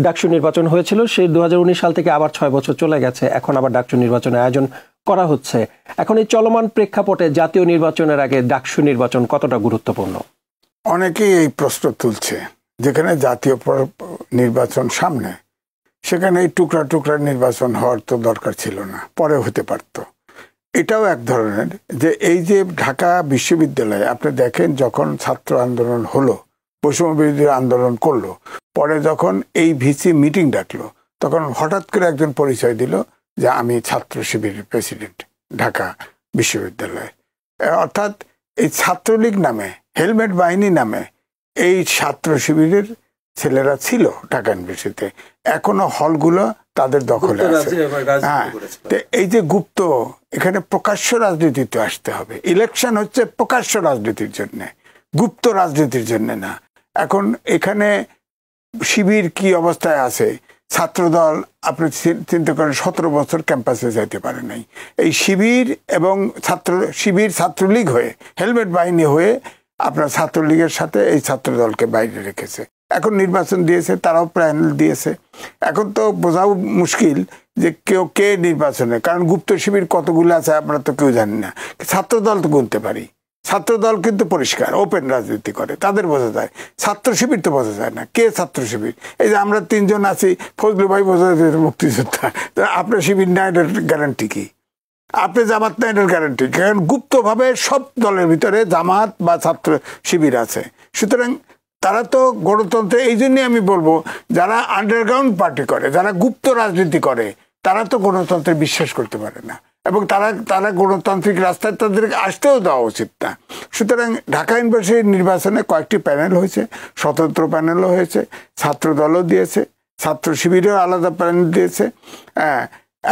ডাকসু নির্বাচন হয়েছিল, সেই 2019 সাল থেকে আবার 6 বছর চলে গেছে, এখন আবার ডাকসু নির্বাচনের আয়োজন করা হচ্ছে। এখন এই চলমান প্রেক্ষাপটে জাতীয় নির্বাচনের আগে ডাকসু নির্বাচন কতটা গুরুত্বপূর্ণ? অনেকেই এই প্রশ্ন তুলছে, যেখানে জাতীয় নির্বাচন সামনে, সেখানে এই টুকরা টুকরা নির্বাচন হওয়ার তো দরকার ছিল না, পরে হতে পারত। এটাও এক ধরনের যে এই যে ঢাকা বিশ্ববিদ্যালয়ে আপনি দেখেন যখন ছাত্র আন্দোলন হলো, বৈষম্য বিরোধী আন্দোলন করলো, পরে যখন এই ভিসি মিটিং ডাকলো, তখন হঠাৎ করে একজন পরিচয় দিল যে আমি ছাত্র শিবিরের প্রেসিডেন্ট ঢাকা বিশ্ববিদ্যালয়ে। অর্থাৎ এই ছাত্রলীগ নামে, হেলমেট বাহিনী নামে এই ছাত্র শিবিরের ছেলেরা ছিল ঢাকা ইউনিভার্সিটিতে, এখনো হলগুলো তাদের দখলে আছে। হ্যাঁ, এই যে গুপ্ত, এখানে প্রকাশ্য রাজনীতিতে আসতে হবে। ইলেকশন হচ্ছে প্রকাশ্য রাজনীতির জন্য, গুপ্ত রাজনীতির জন্য না। এখন এখানে শিবির কি অবস্থায় আছে, ছাত্রদল আপনি চিন্তা করেন 17 বছর ক্যাম্পাসে যাইতে পারে নাই। এই শিবির এবং শিবির ছাত্রলীগ হয়ে, হেলমেট বাহিনী হয়ে আপনার ছাত্রলীগের সাথে এই ছাত্রদলকে বাইরে রেখেছে। এখন নির্বাচন দিয়েছে, তারাও প্যানেল দিয়েছে। এখন তো বোঝাও মুশকিল যে কে নির্বাচনে, কারণ গুপ্ত শিবির কতগুলো আছে আমরা তো কেউ জানি না। ছাত্রদল তো গুনতে পারি, ছাত্রদল কিন্তু পরিষ্কার ওপেন রাজনীতি করে, তাদের বোঝা যায়। ছাত্র শিবির তো বোঝা যায় না কে ছাত্র শিবির। এই যে আমরা 3 জন আছি, ফজলু ভাই বোঝা যায় মুক্তিযোদ্ধা, আপনার শিবির না, এটার গ্যারান্টি কি? আপনি জামাত না, এটার গ্যারান্টি? কারণ গুপ্তভাবে সব দলের ভিতরে জামাত বা ছাত্র শিবির আছে। সুতরাং তারা তো গণতন্ত্রে, এই জন্যই আমি বলবো যারা আন্ডারগ্রাউন্ড পার্টি করে, যারা গুপ্ত রাজনীতি করে, তারা তো গণতন্ত্রে বিশ্বাস করতে পারে না, এবং তারা গণতান্ত্রিক রাস্তায় তাদেরকে আসতেও দেওয়া উচিত না। সুতরাং ঢাকা ইউনিভার্সিটির নির্বাচনে কয়েকটি প্যানেল হয়েছে, স্বতন্ত্র প্যানেলও হয়েছে, ছাত্র দলও দিয়েছে, ছাত্র শিবিরেও আলাদা প্যানেল দিয়েছে।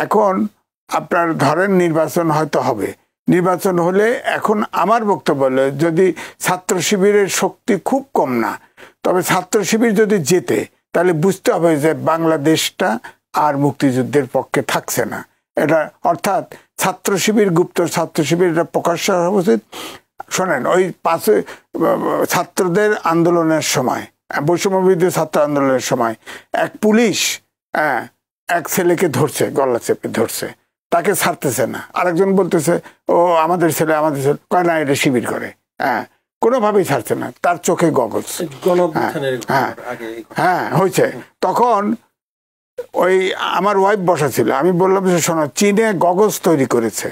এখন আপনার ধরেন নির্বাচন হয়তো হবে, নির্বাচন হলে এখন আমার বক্তব্য হলো যদি ছাত্র শিবিরের শক্তি খুব কম না, তবে ছাত্র শিবির যদি জেতে তাহলে বুঝতে হবে যে বাংলাদেশটা আর মুক্তিযুদ্ধের পক্ষে থাকছে না। এটা অর্থাৎ ছাত্র শিবির, গুপ্ত ছাত্র শিবির, এটা প্রকাশ্য হওয়া উচিত। শোনেন, ওই ছাত্রদের আন্দোলনের সময়, বৈষম্য বিরোধী ছাত্র আন্দোলনের সময় এক পুলিশ এক ছেলেকে ধরছে, গলা চেপে ধরছে, তাকে ছাড়তেছে না। আরেকজন বলতেছে ও আমাদের ছেলে, কয় না এটা শিবির করে। কোনোভাবেই ছাড়ছে না, তার চোখে গগলস। হ্যাঁ হয়েছে। তখন ওই আমার ওয়াইফ বসা ছিল, আমি বললাম যে শোনো, চীনে গগলস তৈরি করেছে,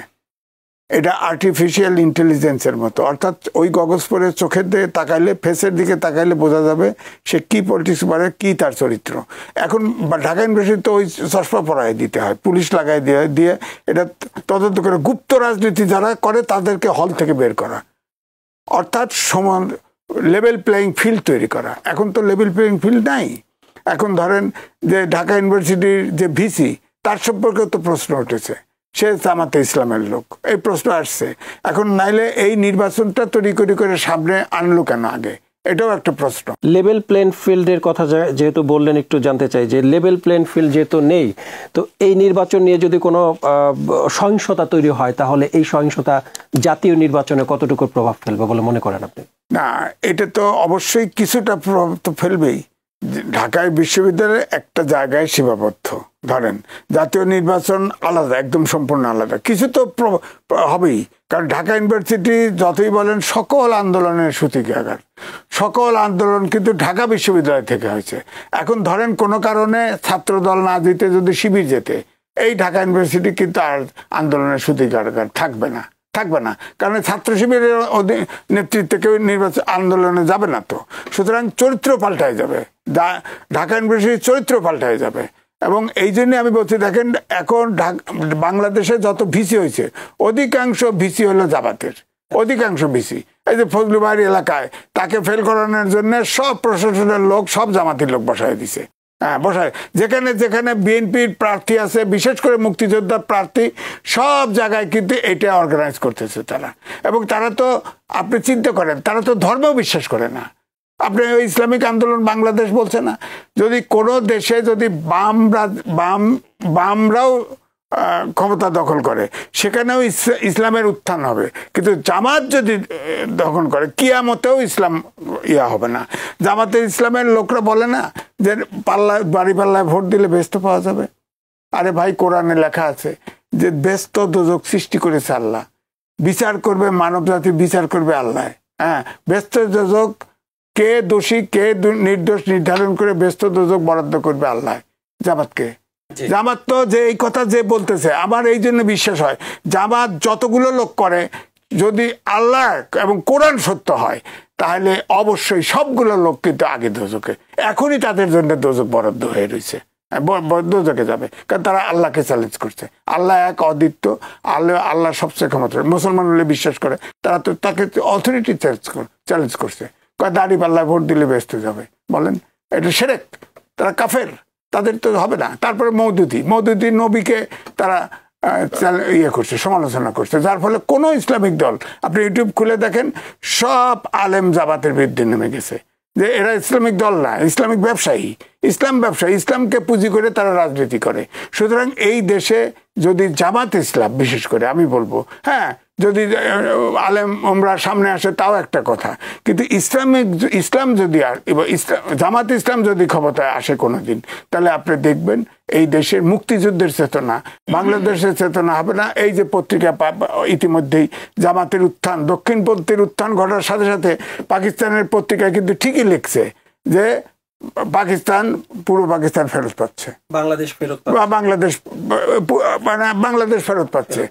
এটা আর্টিফিশিয়াল ইন্টেলিজেন্সের মতো। অর্থাৎ ওই গগলস পরে চোখের দিকে তাকাইলে, ফেসের দিকে তাকাইলে বোঝা যাবে সে কি পলিটিক্স করে, কি তার চরিত্র। এখন ঢাকা ইউনিভার্সিটিতে ওই চশমা পরাই দিতে হয়, পুলিশ লাগাই দিয়ে এটা তদন্ত করে গুপ্ত রাজনীতি যারা করে তাদেরকে হল থেকে বের করা, অর্থাৎ সমান লেভেল প্লেয়িং ফিল্ড তৈরি করা। এখন তো লেভেল প্লেয়িং ফিল্ড নাই। এখন ধরেন যে ঢাকা ইউনিভার্সিটির যে ভিসি, তার সম্পর্কে তো প্রশ্ন উঠেছে, সে জামাতে ইসলামের লোক, এই প্রশ্ন আসছে। এখন নাইলে এই নির্বাচনটা তৈরি করে সামনে আনলো কেন আগে, এটাও একটা প্রশ্ন। লেভেল প্লেন ফিল্ডের কথা যেহেতু বললেন, একটু জানতে চাই যে লেভেল প্লেন ফিল্ড যেহেতু নেই, তো এই নির্বাচন নিয়ে যদি কোনো সহিংসতা তৈরি হয়, তাহলে এই সহিংসতা জাতীয় নির্বাচনে কতটুকু প্রভাব ফেলবে বলে মনে করেন আপনি? না, এটা তো অবশ্যই কিছুটা প্রভাব তো ফেলবেই। ঢাকায় বিশ্ববিদ্যালয়ের একটা জায়গায় সীমাবদ্ধ, ধরেন জাতীয় নির্বাচন আলাদা, একদম সম্পূর্ণ আলাদা, কিছু তো হবেই। কারণ ঢাকা ইউনিভার্সিটি যতই বলেন সকল আন্দোলনের সূতিকাগার, সকল আন্দোলন কিন্তু ঢাকা বিশ্ববিদ্যালয় থেকে হয়েছে। এখন ধরেন কোনো কারণে ছাত্রদল না দিতে যদি শিবির যেতে, এই ঢাকা ইউনিভার্সিটি কিন্তু আর আন্দোলনের সূতিকাগার থাকবে না, কারণ ছাত্র শিবিরের নেতৃত্বে কেউ নির্বাচন আন্দোলনে যাবে না তো। সুতরাং চরিত্র পাল্টায় যাবে, ঢাকা ইউনিভার্সিটির চরিত্র পাল্টায় যাবে। এবং এই জন্য আমি বলছি, দেখেন এখন বাংলাদেশে যত ভিসি হয়েছে, অধিকাংশ ভিসি হলো জামাতের, অধিকাংশ ভিসি। এই যে ফজলু ভাইয়ের এলাকায় তাকে ফেল করানোর জন্য সব প্রশাসনের লোক, সব জামাতের লোক বসায় দিছে। বসায়, যেখানে যেখানে বিএনপির প্রার্থী আছে, বিশেষ করে মুক্তিযোদ্ধার প্রার্থী, সব জায়গায় কিন্তু এটা অর্গানাইজ করতেছে তারা। এবং তারা তো, আপনি চিন্তা করেন, তারা তো ধর্মেও বিশ্বাস করে না। আপনি ওই ইসলামিক আন্দোলন বাংলাদেশ বলছে না, যদি কোনো দেশে যদি বামরাও ক্ষমতা দখল করে, সেখানেও ইসলামের উত্থান হবে। কিন্তু জামাত যদি দখল করে, কিয়ামতেও ইসলাম হবে না। জামাতের ইসলামের লোকরা বলে না যে বাড়ি পাল্লায় ভোট দিলে বেহেশত পাওয়া যাবে। আরে ভাই, কোরআনে লেখা আছে যে বেহেশত দোজখ সৃষ্টি করেছে আল্লাহ, বিচার করবে মানব জাতি, বিচার করবে আল্লাহ। হ্যাঁ, বেহেশত দোজখ কে দোষী কে নির্দোষ নির্ধারণ করে বেহেশত দোজখ বরাদ্দ করবে আল্লাহ। জামাতকে, জামাত তো যে এই কথা যে বলতেছে, আমার এই জন্য বিশ্বাস হয় জামাত যতগুলো লোক করে, যদি আল্লাহ এবং কোরআন সত্য হয় তাহলে অবশ্যই সবগুলো লোক কিন্তু আগে দোজখে, এখনই তাদের জন্য দোজখ বরাদ্দ হয়ে রয়েছে, দোজখে যাবে। কারণ তারা আল্লাহকে চ্যালেঞ্জ করছে। আল্লাহ এক, অদ্বিতীয়, আল্লাহ সবচেয়ে ক্ষমতা। মুসলমান হলে বিশ্বাস করে, তারা তো তাকে অথরিটি চ্যালেঞ্জ করছে, দাড়ি পাল্লায় ভোট দিলে বেহেশত যাবে। বলেন, এটা শিরক, তারা কাফের, তাদের তো হবে না। তারপরে মওদুদি নবীকে তারা করছে, সমালোচনা করছে, যার ফলে কোনো ইসলামিক দল, আপনি ইউটিউব খুলে দেখেন, সব আলেম জামাতের বিরুদ্ধে নেমে গেছে যে এরা ইসলামিক দল না, ইসলামিক ব্যবসায়ী, ইসলামকে পুঁজি করে তারা রাজনীতি করে। সুতরাং এই দেশে যদি জামাত ইসলাম, বিশেষ করে আমি বলবো, হ্যাঁ, যদি আলেম ওমরা সামনে আসে তাও একটা কথা, কিন্তু ইসলাম যদি জামাত ইসলাম যদি ক্ষমতায় আসে কোনোদিন, তাহলে আপনি দেখবেন এই দেশের মুক্তিযুদ্ধের চেতনা, বাংলাদেশের চেতনা হবে না। এই যে পত্রিকা ইতিমধ্যেই জামাতের উত্থান, দক্ষিণপন্থীর উত্থান ঘটার সাথে সাথে পাকিস্তানের পত্রিকায় কিন্তু ঠিকই লিখছে যে পাকিস্তান, পূর্ব পাকিস্তান ফেরত পাচ্ছে, বাংলাদেশ ফেরত পাচ্ছে।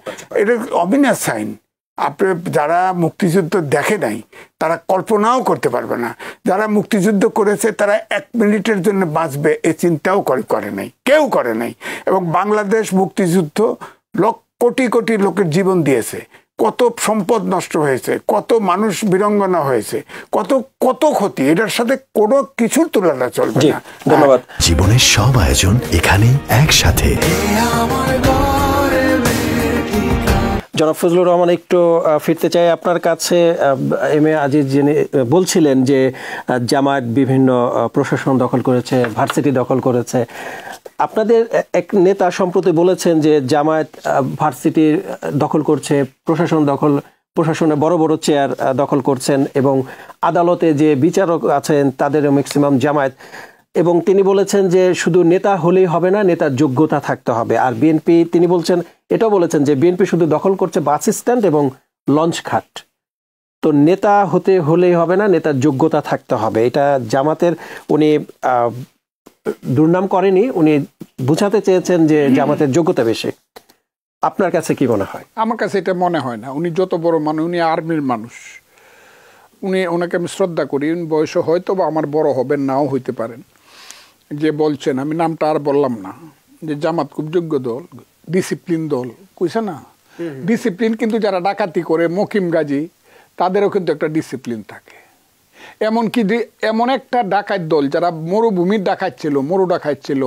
এটা অবিনাশ সাইন। আপনি যারা মুক্তিযুদ্ধ দেখে নাই তারা কল্পনাও করতে পারবে না। যারা মুক্তিযুদ্ধ করেছে তারা 1 মিনিটের জন্য বাঁচবে এই চিন্তাও করে নাই, কেউ করে নাই। এবং বাংলাদেশ মুক্তিযুদ্ধ কোটি কোটি লোকের জীবন দিয়েছে, কত সম্পদ নষ্ট হয়েছে, কত মানুষ বীরাঙ্গনা হয়েছে, কত কত ক্ষতি, এটার সাথে কোনো কিছুর তুলনা চলবে না। ধন্যবাদ। জীবনের সব আয়োজন এখানে একসাথে। জনাব ফজলুর রহমান, একটু ফিরতে চাই আপনার কাছে। এম এ আজিজ যিনি বলছিলেন যে জামায়াত বিভিন্ন প্রশাসন দখল করেছে, ভার্সিটি দখল করেছে। আপনাদের এক নেতা সম্প্রতি বলেছেন যে জামায়াত ভার্সিটি দখল করছে, প্রশাসনে বড় বড় চেয়ার দখল করছেন, এবং আদালতে যে বিচারক আছেন তাদেরও ম্যাক্সিমাম জামায়াত। এবং তিনি বলেছেন যে শুধু নেতা হলেই হবে না, নেতার যোগ্যতা থাকতে হবে। আর বিএনপি, তিনি বলছেন, এটাও বলেছেন যে বিএনপি শুধু দখল করছে বাস স্ট্যান্ড এবং লঞ্চ ঘাট। তো নেতা হতে হলেই হবে না, নেতার যোগ্যতা থাকতে হবে। এটা জামাতের উনি দুর্নাম করেনি, উনি বুঝাতে চেয়েছেন যে জামাতের যোগ্যতা বেশি। আপনার কাছে কি মনে হয়? আমার কাছে এটা মনে হয় না। উনি যত বড় মানুষ, উনি আর্মির মানুষ, ওনাকে আমি শ্রদ্ধা করি। বয়সে হয়তো বা আমার বড় হবেন, নাও হইতে পারেন। যে বলছেন, আমি নামটা আর বললাম না, যে জামাত খুব যোগ্য দল, ডিসিপ্লিন দল, কইছে না? ডিসিপ্লিন কিন্তু যারা ডাকাতি করে, মকিম গাজী, তাদেরও কিন্তু একটা ডিসিপ্লিন থাকে। এমনকি এমন একটা ডাকাত দল যারা মরুভূমির ডাকাত ছিল, মরু ডাকাত ছিল,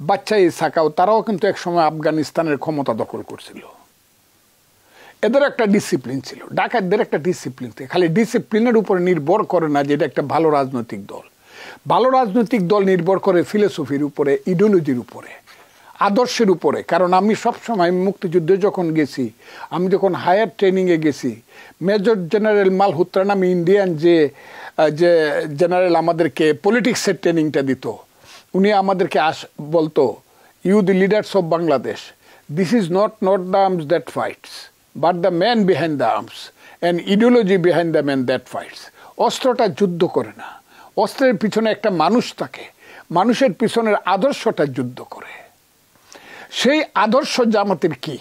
বাচ্চা ইসাকাও, তারাও কিন্তু একসময় আফগানিস্তানের ক্ষমতা দখল করছিল। এদের একটা ডিসিপ্লিন ছিল, ডাকাতদের একটা ডিসিপ্লিন ছিল। খালি ডিসিপ্লিনের উপরে নির্ভর করে না যে এটা একটা ভালো রাজনৈতিক দল। ভালো রাজনৈতিক দল নির্ভর করে ফিলোসফির উপরে, ইডিওলজির উপরে, আদর্শের উপরে। কারণ আমি সবসময় মুক্তিযুদ্ধে যখন গেছি, আমি যখন হায়ার ট্রেনিংয়ে গেছি, মেজর জেনারেল মালহোত্রা নামে ইন্ডিয়ান যে জেনারেল আমাদেরকে পলিটিক্সের ট্রেনিংটা দিত, উনি আমাদেরকে বলতো, you the leaders of Bangladesh, this is not the arms that fights, but the man behind the arms and ideology behind the man that fights. অস্ত্রটা যুদ্ধ করে না, অস্ত্রের পিছনে একটা মানুষ থাকে, মানুষের পিছনের আদর্শটা যুদ্ধ করে। সেই আদর্শ জামাতের কি?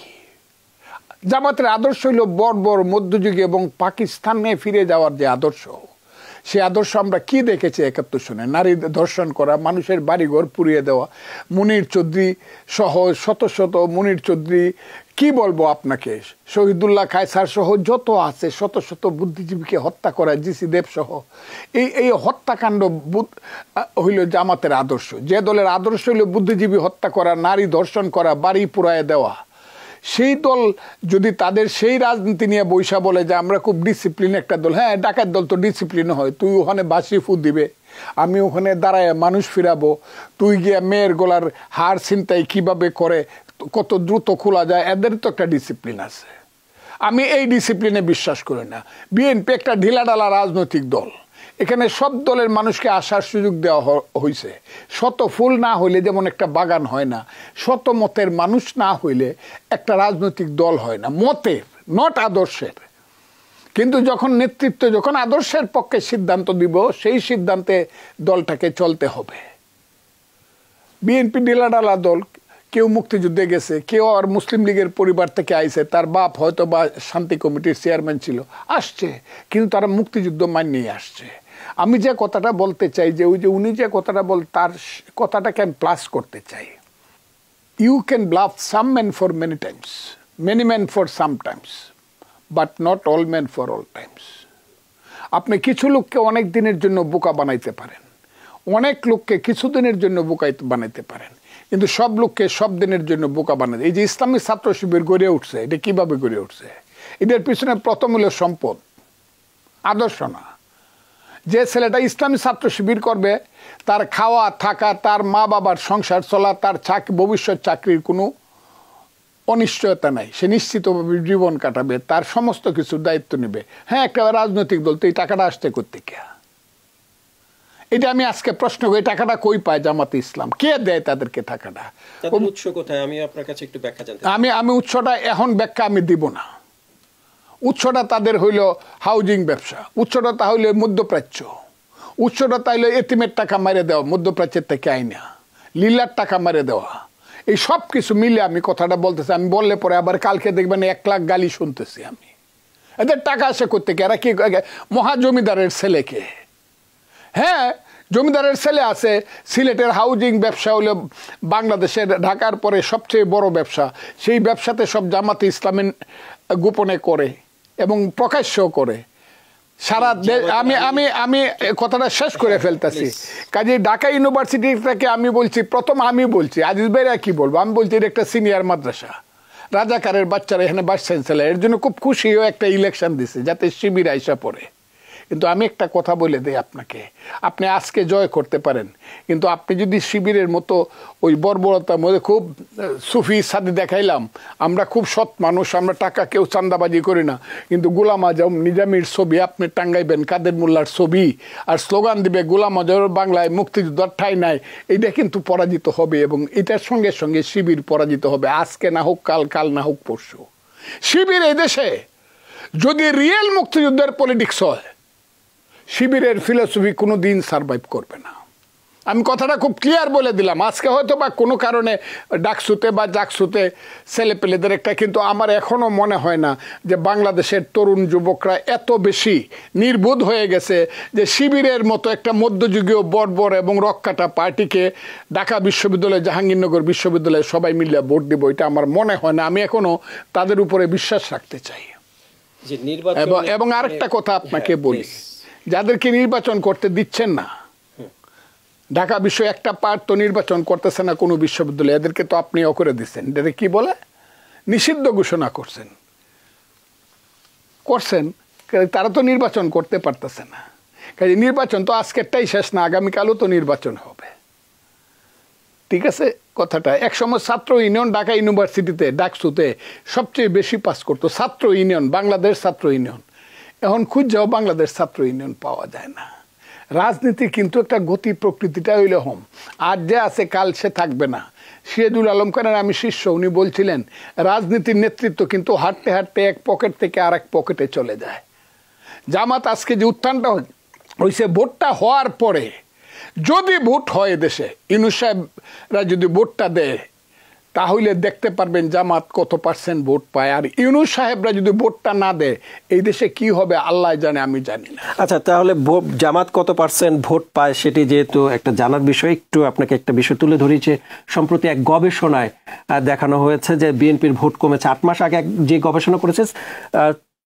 জামাতের আদর্শ হইল বর্বর মধ্যযুগে এবং পাকিস্তানে ফিরে যাওয়ার যে আদর্শ, সেই আদর্শ আমরা কি দেখেছি 71 সনে? নারী ধর্ষণ করা, মানুষের বাড়িঘর পুড়িয়ে দেওয়া, মুনির চৌধুরী সহ শত শত, মুনির চৌধুরী কি বলবো আপনাকে, শহীদুল্লাহ কায়সার সহ যত আছে, শত শত বুদ্ধিজীবীকে হত্যা করা, জিসি দেব সহ, এই হত্যাকাণ্ড হইল জামাতের আদর্শ। যে দলের আদর্শ হইল বুদ্ধিজীবী হত্যা করা, নারী ধর্ষণ করা, বাড়ি পুড়ায় দেওয়া, সেই দল যদি তাদের সেই রাজনীতি নিয়ে বৈশা বলে যে আমরা খুব ডিসিপ্লিন একটা দল, হ্যাঁ ডাকাত দল তো ডিসিপ্লিন হয়, তুই ওখানে বাঁশি ফু দিবে, আমি ওখানে দাঁড়ায় মানুষ ফিরাবো, তুই গিয়া মেয়ের গলার হার ছিনতাই কিভাবে করে কত দ্রুত খোলা যায়, এদের তো একটা ডিসিপ্লিন আছে। আমি এই ডিসিপ্লিনে বিশ্বাস করি না। বিএনপি একটা ঢিলাঢালা রাজনৈতিক দল, এখানে সব দলের মানুষকে আসার সুযোগ দেওয়া হয়েছে। শত ফুল না হইলে যেমন একটা বাগান হয় না, শত মতের মানুষ না হইলে একটা রাজনৈতিক দল হয় না, মতের নট আদর্শের। কিন্তু যখন নেতৃত্ব যখন আদর্শের পক্ষে সিদ্ধান্ত দিব, সেই সিদ্ধান্তে দলটাকে চলতে হবে। বিএনপি ঢিলাঢালা দল, কেউ মুক্তিযুদ্ধে গেছে, কেউ আর মুসলিম লীগের পরিবার থেকে আইছে, তার বাপ হয়তো বা শান্তি কমিটির চেয়ারম্যান ছিল, আসছে, কিন্তু তারা মুক্তিযুদ্ধ মানিয়ে আসছে। আমি যে কথাটা বলতে চাই, যে ওই যে উনি যে কথাটা তার কথাটাকে আমি প্লাস করতে চাই। You can bluff some man for many times, many man for some times, but not all man for all times. আপনি কিছু লোককে অনেক দিনের জন্য বোকা বানাইতে পারেন, অনেক লোককে কিছুদিনের জন্য বোকা বানাইতে পারেন, কিন্তু সব লোককে সব দিনের জন্য বোকা বানাতে। এই যে ইসলামী ছাত্র শিবির গড়ে উঠছে, এটা কিভাবে গড়ে উঠছে? এটার পিছনে প্রথম হলো সম্পদ, আদর্শ না। যে ছেলেটা ইসলামী ছাত্র শিবির করবে, তার খাওয়া থাকা, তার মা বাবার সংসার চলা, তার ভবিষ্যৎ চাকরির কোনো অনিশ্চয়তা নাই, সে নিশ্চিতভাবে জীবন কাটাবে, তার সমস্ত কিছুর দায়িত্ব নেবে। হ্যাঁ, একটা রাজনৈতিক দল তো এই টাকাটা আসতে করতে কে? এটা আমি আজকে প্রশ্ন করি, টাকাটা কই পায় জামাতে ইসলাম? কে দেয় তাদেরকে টাকাটা? উৎস কোথায়? আমি আপনার কাছে একটু ব্যাখ্যা জানতে আমি উৎসটা এখন ব্যাখ্যা আমি দিব না। উৎসটা তাদের হইল হাউজিং ব্যবসা, উৎসটা তাহলে মধ্যপ্রাচ্য, উৎসটা তাহলে এতিমের টাকা মারে দেওয়া, মধ্যপ্রাচ্যের থেকে আইনা লীলার টাকা মারে দেওয়া, এই সব কিছু মিলে আমি কথাটা বলতেছি। আমি বললে পরে আবার কালকে দেখবেন 1 লাখ গালি শুনতেছি আমি। এদের টাকা আসে করতে কে? এরা কি মহা জমিদারের ছেলেকে? হ্যাঁ, জমিদারের ছেলে আছে। সিলেটের হাউজিং ব্যবসা হলো বাংলাদেশের ঢাকার পরে সবচেয়ে বড় ব্যবসা। সেই ব্যবসাতে সব জামাতে ইসলামী গোপনে করে এবং প্রকাশ্য করে সারা দেশ। আমি কথাটা শেষ করে ফেলতেছি। কাজে ঢাকা ইউনিভার্সিটিটাকে আমি বলছি, প্রথম আমি বলছি, আজিজ ভাইরা কি বলবো, আমি বলছি এটা একটা সিনিয়র মাদ্রাসা, রাজাকারের বাচ্চারা এখানে ভাইস চ্যান্সেলর, এর জন্য খুব খুশি হয়ে একটা ইলেকশন দিছে যাতে শিবির আইসা পড়ে। কিন্তু আমি একটা কথা বলে দেই আপনাকে, আপনি আজকে জয় করতে পারেন, কিন্তু আপনি যদি শিবিরের মতো ওই বর্বরতার মধ্যে খুব সুফি সাদি দেখাইলাম, আমরা খুব সৎ মানুষ, আমরা টাকা কেউ চান্দাবাজি করি না, কিন্তু গোলাম আজম নিজামীর ছবি আপনি টাঙ্গাইবেন, কাদের মোল্লার ছবি, আর স্লোগান দিবে গোলাম আজম বাংলায় মুক্তিযুদ্ধের ঠাঁই নাই, এইটা কিন্তু পরাজিত হবে। এবং এটার সঙ্গে সঙ্গে শিবির পরাজিত হবে, আজকে না হোক কাল, কাল না হোক পরশু। শিবির এই দেশে যদি রিয়েল মুক্তিযুদ্ধের পলিটিক্স হয়, শিবিরের ফিলোসফি কোনো দিন সারভাইভ করবে না। আমি কথাটা খুব ক্লিয়ার বলে দিলাম। আজকে হয়তো বা কোনো কারণে ডাকসুতে বা জাকসুতে ছেলে পেলেদের একটা, কিন্তু আমার এখনও মনে হয় না যে বাংলাদেশের তরুণ যুবকরা এত বেশি নির্বোধ হয়ে গেছে যে শিবিরের মতো একটা মধ্যযুগীয় বর্বর এবং রক্কাটা পার্টিকে ঢাকা বিশ্ববিদ্যালয়, জাহাঙ্গীরনগর বিশ্ববিদ্যালয়ে সবাই মিলে ভোট দেব, এটা আমার মনে হয় না। আমি এখনও তাদের উপরে বিশ্বাস রাখতে চাই। এবং আরেকটা কথা আপনাকে বলি, যাদেরকে নির্বাচন করতে দিচ্ছেন না, ঢাকা বিশ্ব একটা পার্ট তো নির্বাচন করতেছে না কোনো বিশ্ববিদ্যালয়, এদেরকে তো আপনি করে দিচ্ছেন, এদের কি বলে নিষিদ্ধ ঘোষণা করছেন, তারা তো নির্বাচন করতে পারতেছে না। কাজে নির্বাচন তো আজকেরটাই শেষ না, আগামীকালও তো নির্বাচন হবে। ঠিক আছে কথাটা? একসময় ছাত্র ইউনিয়ন ঢাকা ইউনিভার্সিটিতে ডাকসুতে সবচেয়ে বেশি পাস করতো, ছাত্র ইউনিয়ন, বাংলাদেশ ছাত্র ইউনিয়ন। এখন খুঁজেও বাংলাদেশ ছাত্র ইউনিয়ন পাওয়া যায় না। রাজনীতি কিন্তু একটা গতি প্রকৃতিটা হইলে হোম, আজ যে আছে কাল সে থাকবে না। সিরাজুল আলম খানের আমি শিষ্য, উনি বলছিলেন রাজনীতির নেতৃত্ব কিন্তু হাঁটতে হাঁটতে এক পকেট থেকে আর এক পকেটে চলে যায়। জামাত আজকে যে উত্থানটা হয়েছে, ভোটটা হওয়ার পরে যদি ভোট হয় দেশে, ইউনূস সাহেবরা যদি ভোটটা দেয়, তাহলে দেখতে পারবেন জামাত কত পার্সেন্ট ভোট পায়। আর ইউনূস সাহেবরা যদি ভোটটা না দেয়, এই দেশে কি হবে আল্লাহ জানে, আমি জানি না। আচ্ছা, তাহলে জামাত কত পার্সেন্ট ভোট পায় সেটি যেহেতু একটা জানার বিষয়, একটু আপনাকে একটা বিষয় তুলে ধরেছে। সম্প্রতি এক গবেষণায় দেখানো হয়েছে যে বিএনপির ভোট কমেছে। 8 মাস আগে যে গবেষণা করেছে,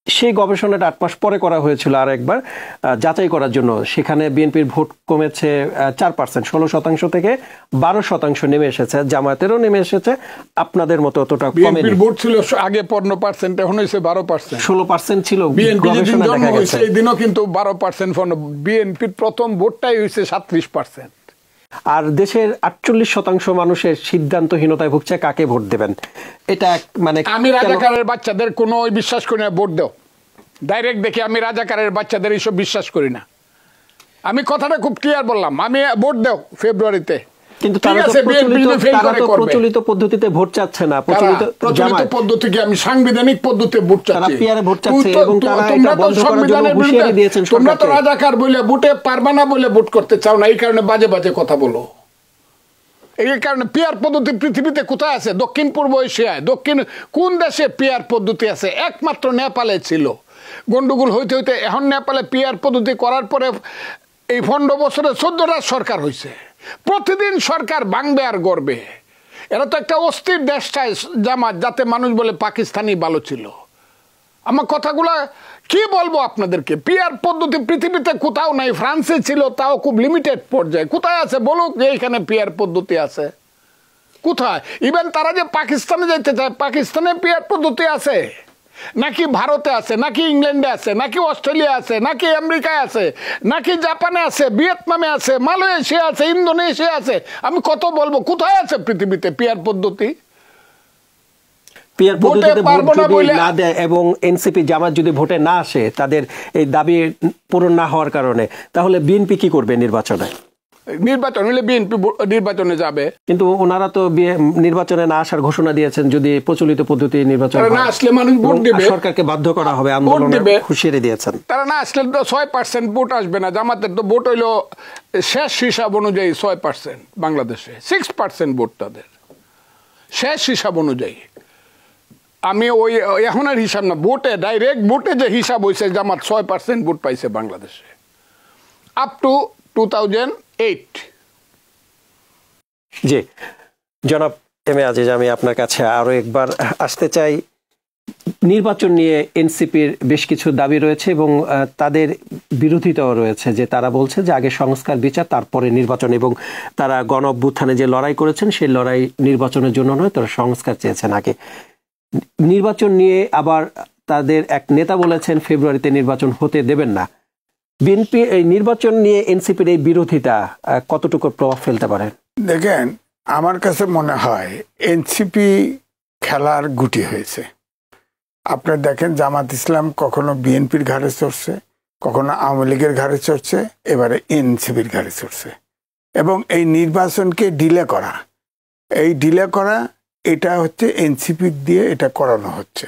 সেই গবেষণাটা 8 মাস পরে করা হয়েছিল আর একবার যাচাই করার জন্য। সেখানে বিএনপির ভোট কমেছে 4%, 16% থেকে 12% নেমে এসেছে। জামায়াতেরও নেমে এসেছে, আপনাদের মতো অতটা কমেনি। বিএনপির ভোট ছিল আগে 15%, এখন হয়েছে 12%। 16% ছিল গবেষণা দেখা গেছে। এই দিনও কিন্তু 12%। বিএনপির প্রথম ভোটটাই হয়েছে 37%। আর দেশের 48% মানুষের সিদ্ধান্তহীনতায় ভুগছে, কাকে ভোট দেবেন? এটা মানে আমি রাজাকারের বাচ্চাদের কোনো বিশ্বাস করি না, ভোট দাও ডাইরেক্ট দেখি। আমি রাজাকারের বাচ্চাদের এইসব বিশ্বাস করি না। আমি কথাটা খুব ক্লিয়ার বললাম, আমি ভোট দাও ফেব্রুয়ারিতে। কিন্তু তারা তো প্রচলিত পদ্ধতিতে ভোট চাচ্ছে না। প্রচলিত পদ্ধতি কি? আমি সাংবিধানিক পদ্ধতিতে ভোট চাচ্ছি। তারা পিয়ারে ভোট চাচ্ছে এবং তারা এটা বন্ধ করার জন্য হুঁশিয়ারি দিয়েছেন সরকারকে। তোমরা তো রাজাকার বলে ভোটে পারবা না বলে ভোট করতে চাও না, এই কারণে বাজে বাজে কথা বলো। এই কারণে পিয়ার পদ্ধতি পৃথিবীতে কোথায় আছে? দক্ষিণ পূর্ব এশিয়ায় দক্ষিণ কোন দেশে পিয়ার পদ্ধতি আছে? একমাত্র নেপালে ছিল। গন্ডগোল হইতে হইতে এখন নেপালে পিয়ার পদ্ধতি করার পরে এই 15 বছরে 14টা সরকার হয়েছে। প্রতিদিন সরকার ভাঙবে আর গড়বে। এরা তো একটা অস্থির দেশ চায় জামাত, যাতে মানুষ বলে পাকিস্তানি ভালো ছিল। আমার কথাগুলা কি বলবো আপনাদেরকে? পিয়ার পদ্ধতি পৃথিবীতে কোথাও নাই। ফ্রান্সে ছিল, তাও খুব লিমিটেড পর্যায়ে। কোথায় আছে বলুক যে এখানে পিয়ার পদ্ধতি আছে? কোথায়? ইভেন তারা যে পাকিস্তানে যাইতে চায়, পাকিস্তানে পিয়ার পদ্ধতি আছে নাকি? ভারতে আছে নাকি? ইংল্যান্ডে আছে নাকি? অস্ট্রেলিয়া আছে নাকি? আমেরিকায় আছে নাকি? জাপানে আছে, ভিয়েতনামে আছে, মালয়েশিয়া আছে, ইন্দোনেশিয়া আছে। আমি কত বলবো? কোথায় আছে পৃথিবীতে পিয়ার পদ্ধতি? পিয়ার পদ্ধতিতে ভোট যদি না দেয় এবং এনসিপি জামাত যদি ভোটে না আসে, তাদের এই দাবি পূরণ না হওয়ার কারণে, তাহলে বিএনপি কি করবে নির্বাচনে? নির্বাচন হলে বিএনপি নির্বাচনে যাবে। কিন্তু ওনারা তো নির্বাচনে না আসার ঘোষণা দিয়েছেন। যদি প্রচলিত পদ্ধতি নির্বাচন না আসলে মানুষ ভোট দিবে, সরকারকে বাধ্য করা হবে, আন্দোলনে হুঁশিয়ারি দিয়েছেন। তারা না আসলে তো 6% ভোট আসবে না। জামাতের তো ভোট হইলো শেষ হিসাব অনুযায়ী 6%, বাংলাদেশে 6% ভোট তাদের শেষ হিসাব অনুযায়ী। আমি ওই এখনের হিসাব না, ভোটে ডাইরেক্ট ভোটে যে হিসাব হয়েছে, জামাত 6% ভোট পাইছে বাংলাদেশে আপ টু 2008। জি জনাব এম এ আজিজ, আমি আপনার কাছে আরো একবার আসতে চাই। নির্বাচন নিয়ে এনসিপির বেশ কিছু দাবি রয়েছে এবং তাদের বিরোধিতাও রয়েছে, যে তারা বলছে যে আগে সংস্কার বিচার তারপরে নির্বাচন, এবং তারা গণ অভ্যুত্থানে যে লড়াই করেছেন সেই লড়াই নির্বাচনের জন্য নয়, তারা সংস্কার চেয়েছেন আগে। নির্বাচন নিয়ে আবার তাদের এক নেতা বলেছেন ফেব্রুয়ারিতে নির্বাচন হতে দেবেন না। বিএনপি এই নির্বাচন নিয়ে এনসিপির এই বিরোধিতা কতটুকু প্রভাব ফেলতে পারে? দেখেন, আমার কাছে মনে হয় এনসিপি খেলার গুটি হয়েছে। আপনার দেখেন, জামাত ইসলাম কখনো বিএনপির ঘাড়ে চড়ছে, কখনো আওয়ামী লীগের ঘাড়ে চড়ছে, এবারে এনসিপির ঘাড়ে চড়ছে। এবং এই নির্বাচনকে ডিলে করা এটা হচ্ছে এনসিপি দিয়ে এটা করানো হচ্ছে।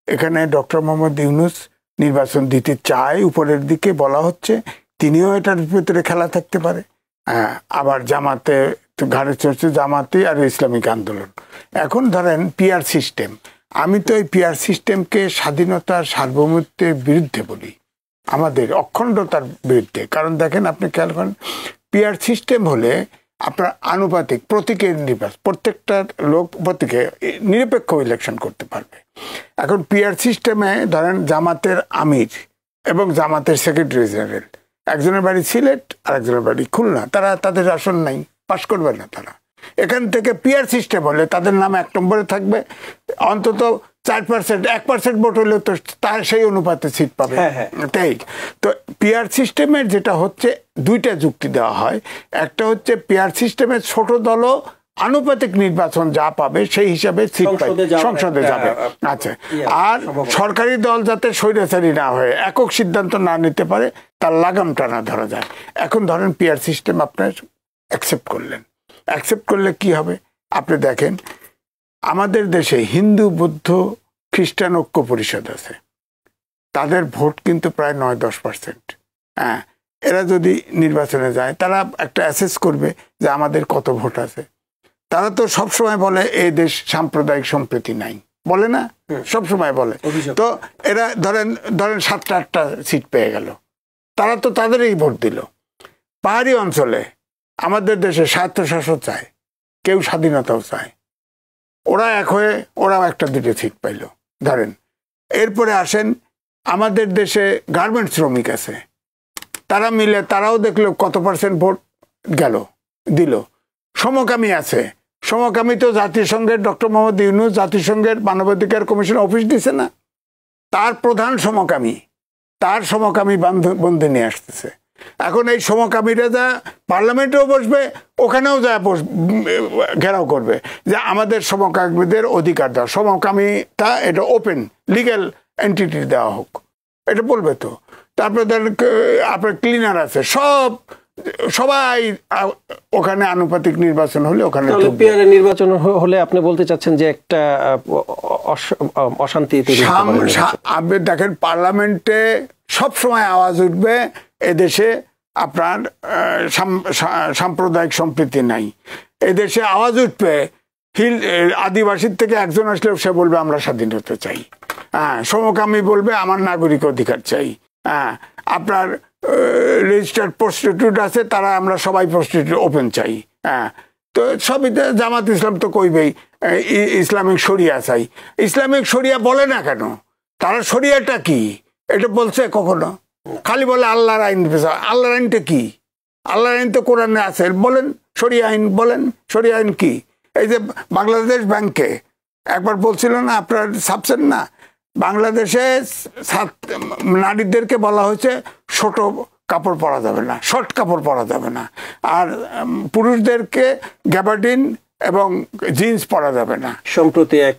এখানে ডক্টর মোহাম্মদ ইউনূস নির্বাচন দিতে চায়, উপরের দিকে বলা হচ্ছে, তিনিও এটার ভিতরে খেলা থাকতে পারে। আবার জামাতে ঘাড়ে চড়ছে, জামাতে আর ইসলামিক আন্দোলন। এখন ধরেন পিআর সিস্টেম, আমি তো এই পিআর সিস্টেমকে স্বাধীনতার সার্বভৌমত্বের বিরুদ্ধে বলি, আমাদের অখণ্ডতার বিরুদ্ধে। কারণ দেখেন, আপনি খেয়াল করেন, পিআর সিস্টেম হলে আপনার আনুপাতিক প্রতীকের নির্বাচন, প্রত্যেকটা লোক প্রতীকে নিরপেক্ষ ইলেকশন করতে পারবে। এখন পিআর সিস্টেমে ধরেন জামাতের আমির এবং জামাতের সেক্রেটারি জেনারেল, একজনের বাড়ি সিলেট আর একজনের বাড়ি খুলনা, তারা তাদের আসন নাই, পাশ করবে না তারা। এখান থেকে পিআর সিস্টেম হলে তাদের নাম 1 নম্বরে থাকবে, অন্তত 4%, 1% ভোট হলেও তো তার সেই অনুপাতে সিট পাবে। তাই তো পিআর সিস্টেমের যেটা হচ্ছে, 2টা যুক্তি দেওয়া হয়। একটা হচ্ছে পিআর সিস্টেমের ছোট দলও আনুপাতিক নির্বাচন যা পাবে সেই হিসাবে সিট পাবে, সংসদে যাবে। আচ্ছা, আর সরকারি দল যাতে স্বৈরাচারী না হয়ে একক সিদ্ধান্ত না নিতে পারে, তার লাগাম টানা ধরা যায়। এখন ধরেন পিআর সিস্টেম আপনার অ্যাকসেপ্ট করলে কি হবে? আপনি দেখেন, আমাদের দেশে হিন্দু, বৌদ্ধ, খ্রিস্টান ঐক্য পরিষদ আছে, তাদের ভোট কিন্তু প্রায় 9-10%। এরা যদি নির্বাচনে যায়, তারা একটা অ্যাসেস করবে যে আমাদের কত ভোট আছে। তারা তো সবসময় বলে এই দেশ সাম্প্রদায়িক সম্প্রীতি নাই, বলে না? সবসময় বলে। তো এরা ধরেন 7টা-8টা সিট পেয়ে গেল, তারা তো তাদেরই ভোট দিল। পাহাড়ি অঞ্চলে আমাদের দেশে স্বায়ত্তশাসন চায়, কেউ স্বাধীনতাও চায়, ওরা এক হয়ে ওরাও 1-2 সিট পাইল ধরেন। এরপরে আসেন, আমাদের দেশে গার্মেন্টস শ্রমিক আছে, তারা মিলে তারাও দেখলো কত % ভোট দিল। সমকামী আছে, সমকামী তো জাতিসংঘের ডক্টর মোহাম্মদ ইউনূস জাতিসংঘের মানবাধিকার কমিশন অফিস দিছে না, তার প্রধান সমকামী, তার সমকামী বন্ধু নিয়ে আসতেছে। এখন এই সমকামীরা যা পার্লামেন্টেও বসবে, ওখানেও যা ঘেরাও করবে যে আমাদের সমকামীদের অধিকার দেওয়া, সমকামিতা এটা ওপেন লিগ্যাল এন্টিটি দেওয়া হোক, এটা বলবে তো। তারপরে আপনার ক্লিনার আছে, সবাই ওখানে আনুপাতিক নির্বাচন হলে ওখানে নির্বাচন হলে আপনি বলতে চাচ্ছেন যে একটা অশান্তি আপনি দেখেন পার্লামেন্টে সব সময় আওয়াজ উঠবে এদেশে আপনার সাম্প্রদায়িক সম্প্রীতি নাই, এদেশে আওয়াজ উঠবে আদিবাসীর থেকে একজন আসলে সে বলবে আমরা স্বাধীনতা চাই, হ্যাঁ, সমকামী বলবে আমার নাগরিক অধিকার চাই, হ্যাঁ, আপনার রেজিস্টার্ড প্রস্টিটিউট আছে তারা আমরা সবাই প্রস্টিটিউট ওপেন চাই, হ্যাঁ। তো সবই জামাত ইসলাম তো কইবেই ইসলামিক শরিয়া চাই। ইসলামিক শরিয়া বলে না কেন? তারা শরিয়াটা কি এটা বলছে কখনো? খালি বলে আল্লাহর আইন। আল্লাহর আইনটা কি? আল্লাহর আইন তো কোরআনে আছে, বলেন শরিয়া আইন, বলেন শরিয়া আইন কি? এই যে বাংলাদেশ ব্যাংকে একবার বলছিল না, আপনার ছাপছেন না, বাংলাদেশে নারীদেরকে বলা হয়েছে ছোট কাপড় পরা যাবে না, শর্ট কাপড় পরা যাবে না, আর পুরুষদেরকে গ্যাবার্ডিন এবং জিন্স পরা যাবে না। সম্প্রতি এক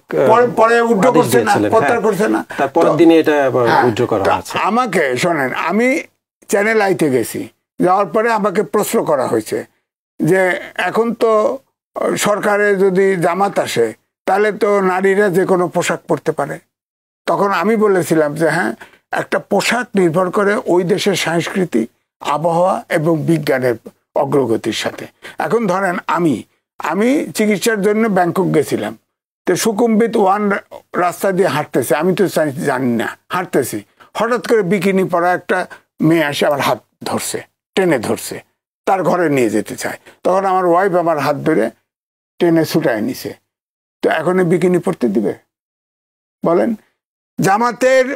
পরে উদ্যোগ করছে না, প্রত্যাহার করছে না, তারপরের দিনে এটা উদ্যোগ করা হয়েছে। আমাকে শোনেন, আমি চ্যানেল আইতে গেছি, যাওয়ার পরে আমাকে প্রশ্ন করা হয়েছে যে এখন তো সরকারে যদি জামাত আসে তাহলে তো নারীরা যে কোনো পোশাক পরতে পারে। তখন আমি বলেছিলাম যে হ্যাঁ, একটা পোশাক নির্ভর করে ওই দেশের সংস্কৃতি, আবহাওয়া এবং বিজ্ঞানের অগ্রগতির সাথে। এখন ধরেন আমি চিকিৎসার জন্য ব্যাংকক গেছিলাম, তো সুকুম্বিত 1 রাস্তা দিয়ে হাঁটতেছে, আমি তো জানি না, হাঁটতেছি, হঠাৎ করে বিকিনি পরা একটা মেয়ে আসে আমার হাত ধরছে, টেনে ধরছে, তার ঘরে নিয়ে যেতে চায়। তখন আমার ওয়াইফ আমার হাত ধরে টেনে ছুটায় নিছে। তো এখন বিকিনি পরতে দিবে বলেন? জামাতের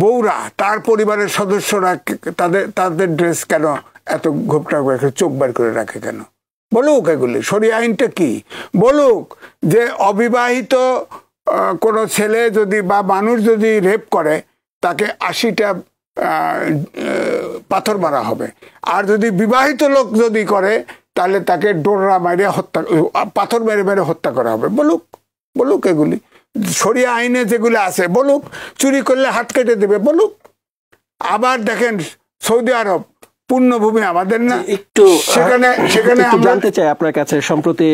বউরা, তার পরিবারের সদস্যরা তাদের ড্রেস কেন এত ঘোপটা করে চোখ বার করে রাখে কেন? বলুক এগুলি শরিয়া আইনটা কি, বলুক যে অবিবাহিত কোনো ছেলে যদি বা মানুষ যদি রেপ করে তাকে 80টা পাথর মারা হবে, আর যদি বিবাহিত লোক যদি করে তাহলে তাকে ডোররা মেরে হত্যা, পাথর মেরে মেরে হত্যা করা হবে। বলুক এগুলি শরিয়া আইনে যেগুলো আছে, বলুক চুরি করলে হাত কেটে দেবে, বলুক। আবার দেখেন সৌদি আরব পুণ্যভূমি আমাদের না, একটু সেখানে জানতে চাই আপনার কাছে, সম্প্রতি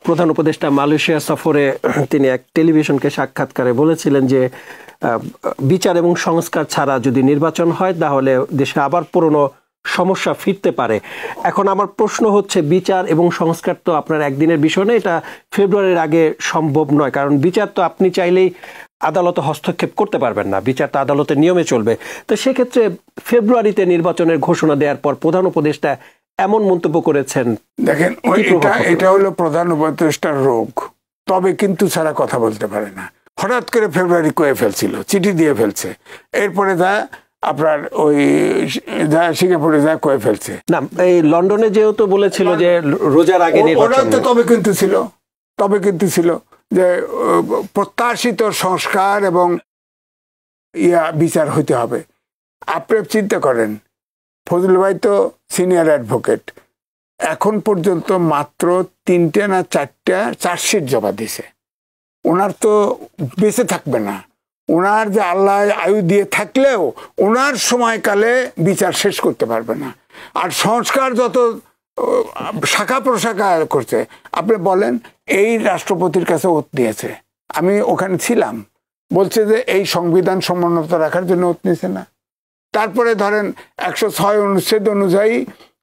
প্রধান উপদেষ্টা মালয়েশিয়া সফরে তিনি এক টেলিভিশনকে সাক্ষাৎকারে বলেছিলেন যে বিচার এবং সংস্কার ছাড়া যদি নির্বাচন হয় তাহলে দেশে আবার পুরনো সমস্যা ফিরতে পারে। এখন আমার প্রশ্ন হচ্ছে, বিচার এবং সংস্কার তো আপনার একদিনের বিষয় না, এটা ফেব্রুয়ারির আগে সম্ভব নয়, কারণ বিচার তো আপনি চাইলেই আদালতে হস্তক্ষেপ করতে পারবেন না, বিচার তো আদালতের নিয়মে চলবে। তো সেক্ষেত্রে ফেব্রুয়ারিতে নির্বাচনের ঘোষণা দেওয়ার পর প্রধান উপদেষ্টা এমন মন্তব্য করেছেন। দেখেন, এটা হলো প্রধান উপদেষ্টার রোগ, তবে কিন্তু ছাড়া কথা বলতে পারে না। হঠাৎ করে ফেব্রুয়ারি কয়ে ফেলছিল, চিঠি দিয়ে ফেলছে, এরপরে আপনার ওই সিঙ্গাপুরে যা কয়ে ফেলছে না, এই লন্ডনে যেহেতু বলেছিল যে রোজার আগে নির্বাচন, তবে কিন্তু ছিল যে প্রত্যাশিত সংস্কার এবং বিচার হইতে হবে। আপনি চিন্তা করেন, ফজলুল ভাই তো সিনিয়র অ্যাডভোকেট, এখন পর্যন্ত মাত্র 3টে না 4টে চার্জশিট জমা দিছে। ওনার তো বেঁচে থাকবে না, ওনার যে আল্লাহ আয়ু দিয়ে থাকলেও ওনার সময়কালে বিচার শেষ করতে পারবে না। আর সংস্কার যত শাখা প্রশাখা করছে, আপনি বলেন, এই রাষ্ট্রপতির কাছে ওত দিয়েছে, আমি ওখানে ছিলাম, বলছে যে এই সংবিধান সমুন্নত রাখার জন্য ওত নিয়েছে না। তারপরে ধরেন 106 অনুচ্ছেদ অনুযায়ী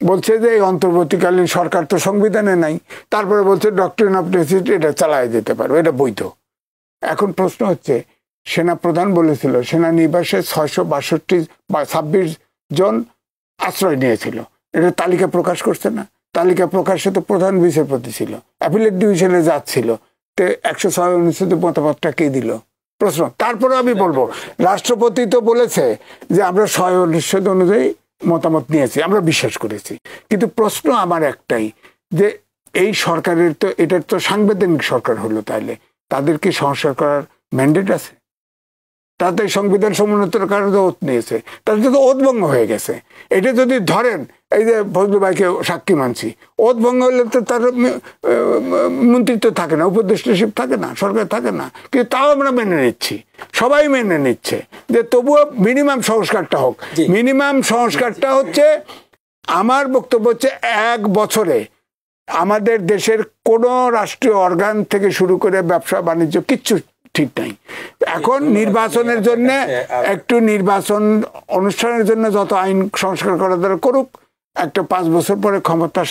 বলছে যে এই অন্তর্বর্তীকালীন সরকার তো সংবিধানে নাই, তারপরে বলছে ডক্ট্রিন অফ নেসেসিটি এটা চালায় যেতে পারবে, এটা বৈধ। এখন প্রশ্ন হচ্ছে, সেনা প্রধান বলেছিল সেনানিবাসে 626 জন আশ্রয় নিয়েছিল, এটা তালিকা প্রকাশ করছে না? তালিকা প্রকাশে তো প্রধান বিচারপতি ছিল, অ্যাপিলেট ডিভিশনে যাচ্ছিল, তো 106 অনুচ্ছেদের মতামতটা কে দিল? প্রশ্ন। তারপরে আমি বলবো, রাষ্ট্রপতি তো বলেছে যে আমরা 6 অনুচ্ছেদ অনুযায়ী মতামত নিয়েছি, আমরা বিশ্বাস করেছি। কিন্তু প্রশ্ন আমার একটাই, যে এই সরকারের তো এটার তো সাংবিধানিক সরকার হলো, তাইলে তাদের কি সংস্কার করার ম্যান্ডেট আছে? তাতে সংবিধান সমুন্নতের কারণে ওত নিয়েছে, তাতে তো ওত ভঙ্গ হয়ে গেছে। এটা যদি ধরেন, এই যে ফজলু ভাইকে সাক্ষী মানছি, ওত ভঙ্গ হলে তো তার মন্ত্রিত্ব থাকে না, উপদেষ্টাশিপ থাকে না, সরকার থাকে না। কিন্তু তাও আমরা মেনে নিচ্ছি, সবাই মেনে নিচ্ছে যে তবুও মিনিমাম সংস্কারটা হোক। মিনিমাম সংস্কারটা হচ্ছে, আমার বক্তব্য হচ্ছে 1 বছরে আমাদের দেশের কোন রাষ্ট্রীয় অর্গান থেকে শুরু করে ব্যবসা বাণিজ্য কিচ্ছু ঠিক নাই। এখন নির্বাচনের জন্য একটু নির্বাচন অনুষ্ঠানের জন্য যত আইন সংস্কার করা দরকার করুক, একটা 5 বছর পরে ক্ষমতা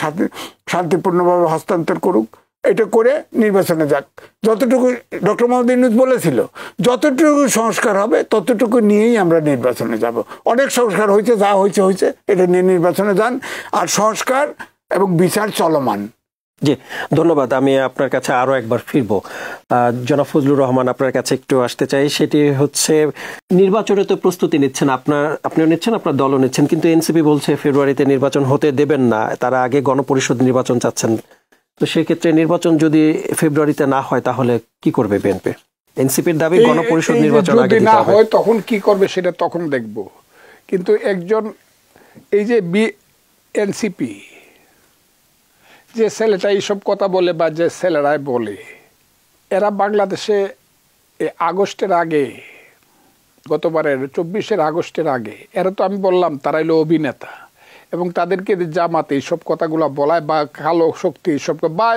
শান্তিপূর্ণভাবে হস্তান্তর করুক, এটা করে নির্বাচনে যাক। যতটুকু ডক্টর মোহাম্মদ ইউনূস বলেছিল, যতটুকু সংস্কার হবে ততটুকু নিয়েই আমরা নির্বাচনে যাব। অনেক সংস্কার হয়েছে, যা হয়েছে হয়েছে, এটা নিয়ে নির্বাচনে যান। আর সংস্কার এবং বিচার চলমান। জি, ধন্যবাদ। আমি আপনার কাছে আরো একবার ফিরবো। জনাব ফজলুর রহমান, আপনার কাছে একটু আসতে চাই। সেটি হচ্ছে, নির্বাচনে তো প্রস্তুতি নিচ্ছেন, আপনিও নিচ্ছেন, আপনার দলও নিচ্ছেন, কিন্তু এনসিপি বলছে ফেব্রুয়ারিতে নির্বাচন হতে দেবেন না, তারা আগে গণপরিষদ নির্বাচন চাচ্ছেন। তো সেক্ষেত্রে নির্বাচন যদি ফেব্রুয়ারিতে না হয় তাহলে কি করবে বিএনপি? এনসিপির দাবি গণপরিষদ নির্বাচন আগে দিতে হবে। হয় তখন কি করবে সেটা তখন দেখব। কিন্তু একজন, এই যে এনসিপি যে ছেলেটা এইসব কথা বলে বা যে ছেলেরাই বলে, এরা বাংলাদেশে আগস্টের আগে, গতবারের 24 আগস্টের আগে, এরা তো আমি বললাম তারা হলো অভিনেতা, এবং তাদেরকে জামাতে এইসব কথাগুলো বলায় বা কালো শক্তি এইসব বা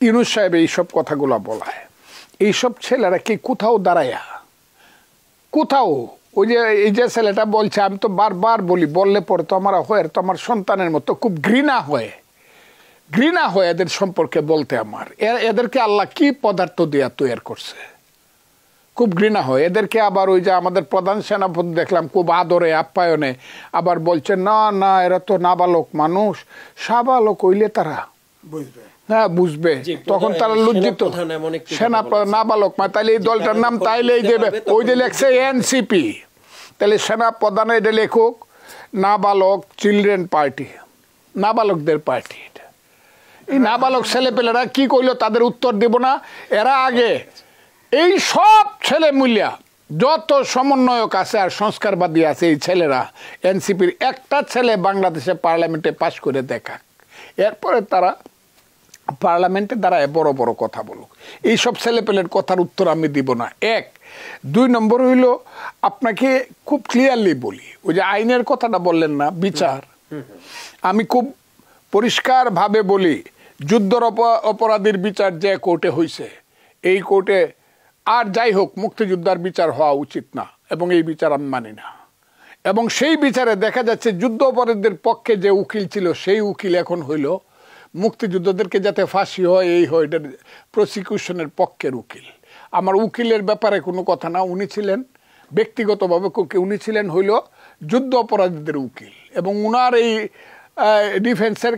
ইউনূস সাহেব এইসব কথাগুলো বলায়, এইসব ছেলেরা কি কোথাও দাঁড়ায়া, কোথাও ওই যে এই যে ছেলেটা বলছে, আমি তো বারবার বলি, বললে পরে তো আমার হয়, তো আমার সন্তানের মতো খুব ঘৃণা হয় এদের সম্পর্কে বলতে। আমার এদেরকে আল্লাহ কি পদার্থ দিয়া তৈরি করছে, খুব ঘৃণা হয় এদেরকে। আবার ওই যে আমাদের প্রধান সেনাপতি দেখলাম খুব আদরে আপ্যায়নে আবার বলছে, না না এরা তো নাবালক মানুষ, সাবালক হইলে তারা বুঝবে, তখন তারা লজ্জিত। সেনাপ্রধান নাবালক, তাইলে এই দলটার নাম তাইলেই দেবে, ওই যে লেখছে এনসিপি, তাহলে সেনাপ্রধান এটা লেখুক নাবালক চিলড্রেন পার্টি, নাবালকদের পার্টি। এই নাবালক ছেলেপেলেরা কি করলো তাদের উত্তর দেব না। এরা আগে এই সব ছেলে মূল্যা যত সমন্বয়ক আছে আর সংস্কারবাদী আছে, এই ছেলেরা এনসিপির একটা ছেলে বাংলাদেশে পার্লামেন্টে পাশ করে দেখাক, এরপরে তারা পার্লামেন্টে দাঁড়ায় বড় বড় কথা বলুক। এইসব ছেলেপেলের কথার উত্তর আমি দিব না। 1, 2 নম্বর হইল, আপনাকে খুব ক্লিয়ারলি বলি, ওই যে আইনের কথাটা বললেন না, বিচার, আমি খুব পরিষ্কারভাবে বলি, যুদ্ধর অপরাধীর বিচার যে কোর্টে হয়েছে, এই কোর্টে আর যাই হোক মুক্তিযোদ্ধার বিচার হওয়া উচিত না, এবং এই বিচার আমি মানি না। এবং সেই বিচারে দেখা যাচ্ছে যুদ্ধ অপরাধীদের পক্ষে যে উকিল ছিল, সেই উকিল এখন হইল মুক্তিযোদ্ধাদেরকে যাতে ফাঁসি হয় এই হয়, এটার প্রসিকিউশনের পক্ষের উকিল। আমার উকিলের ব্যাপারে কোনো কথা না, উনি ছিলেন ব্যক্তিগতভাবে, উনি ছিলেন হইল যুদ্ধ অপরাধীদের উকিল, এবং উনার এই ডিফেন্সের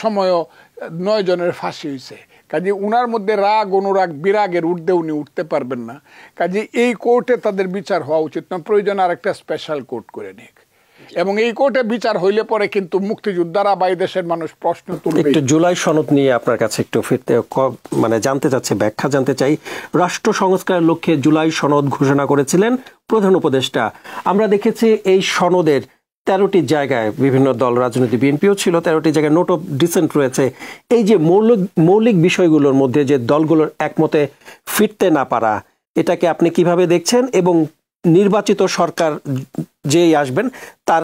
সময়ও 9 জনের ফাঁসি হয়েছে। কাজে উনার মধ্যে রাগ অনুরাগ বিরাগের ঊর্ধ্বে উনি উঠতে পারবেন না। কাজে এই কোর্টে তাদের বিচার হওয়া উচিত না, প্রয়োজন আর একটা স্পেশাল কোর্ট করে নিক, এবং এই কোর্টে বিচার হইলে পরে কিন্তু মুক্তিযোদ্ধারা বা দেশের মানুষ প্রশ্ন তুলবে। একটু জুলাই সনদ নিয়ে আপনার কাছে একটু ফিরতে, মানে জানতে চাচ্ছে, ব্যাখ্যা জানতে চাই। রাষ্ট্র সংস্কারের লক্ষ্যে জুলাই সনদ ঘোষণা করেছিলেন প্রধান উপদেষ্টা। আমরা দেখেছি এই সনদের 13টি জায়গায় বিভিন্ন দল, রাজনৈতিক বিএনপিও ছিল, 13টি জায়গায় নোট অফ ডিসেন্ট রয়েছে। এই যে মৌলিক বিষয়গুলোর মধ্যে যে দলগুলোর একমতে ফিরতে না পারা, এটাকে আপনি কিভাবে দেখছেন? এবং নির্বাচিত সরকার যেই আসবেন তার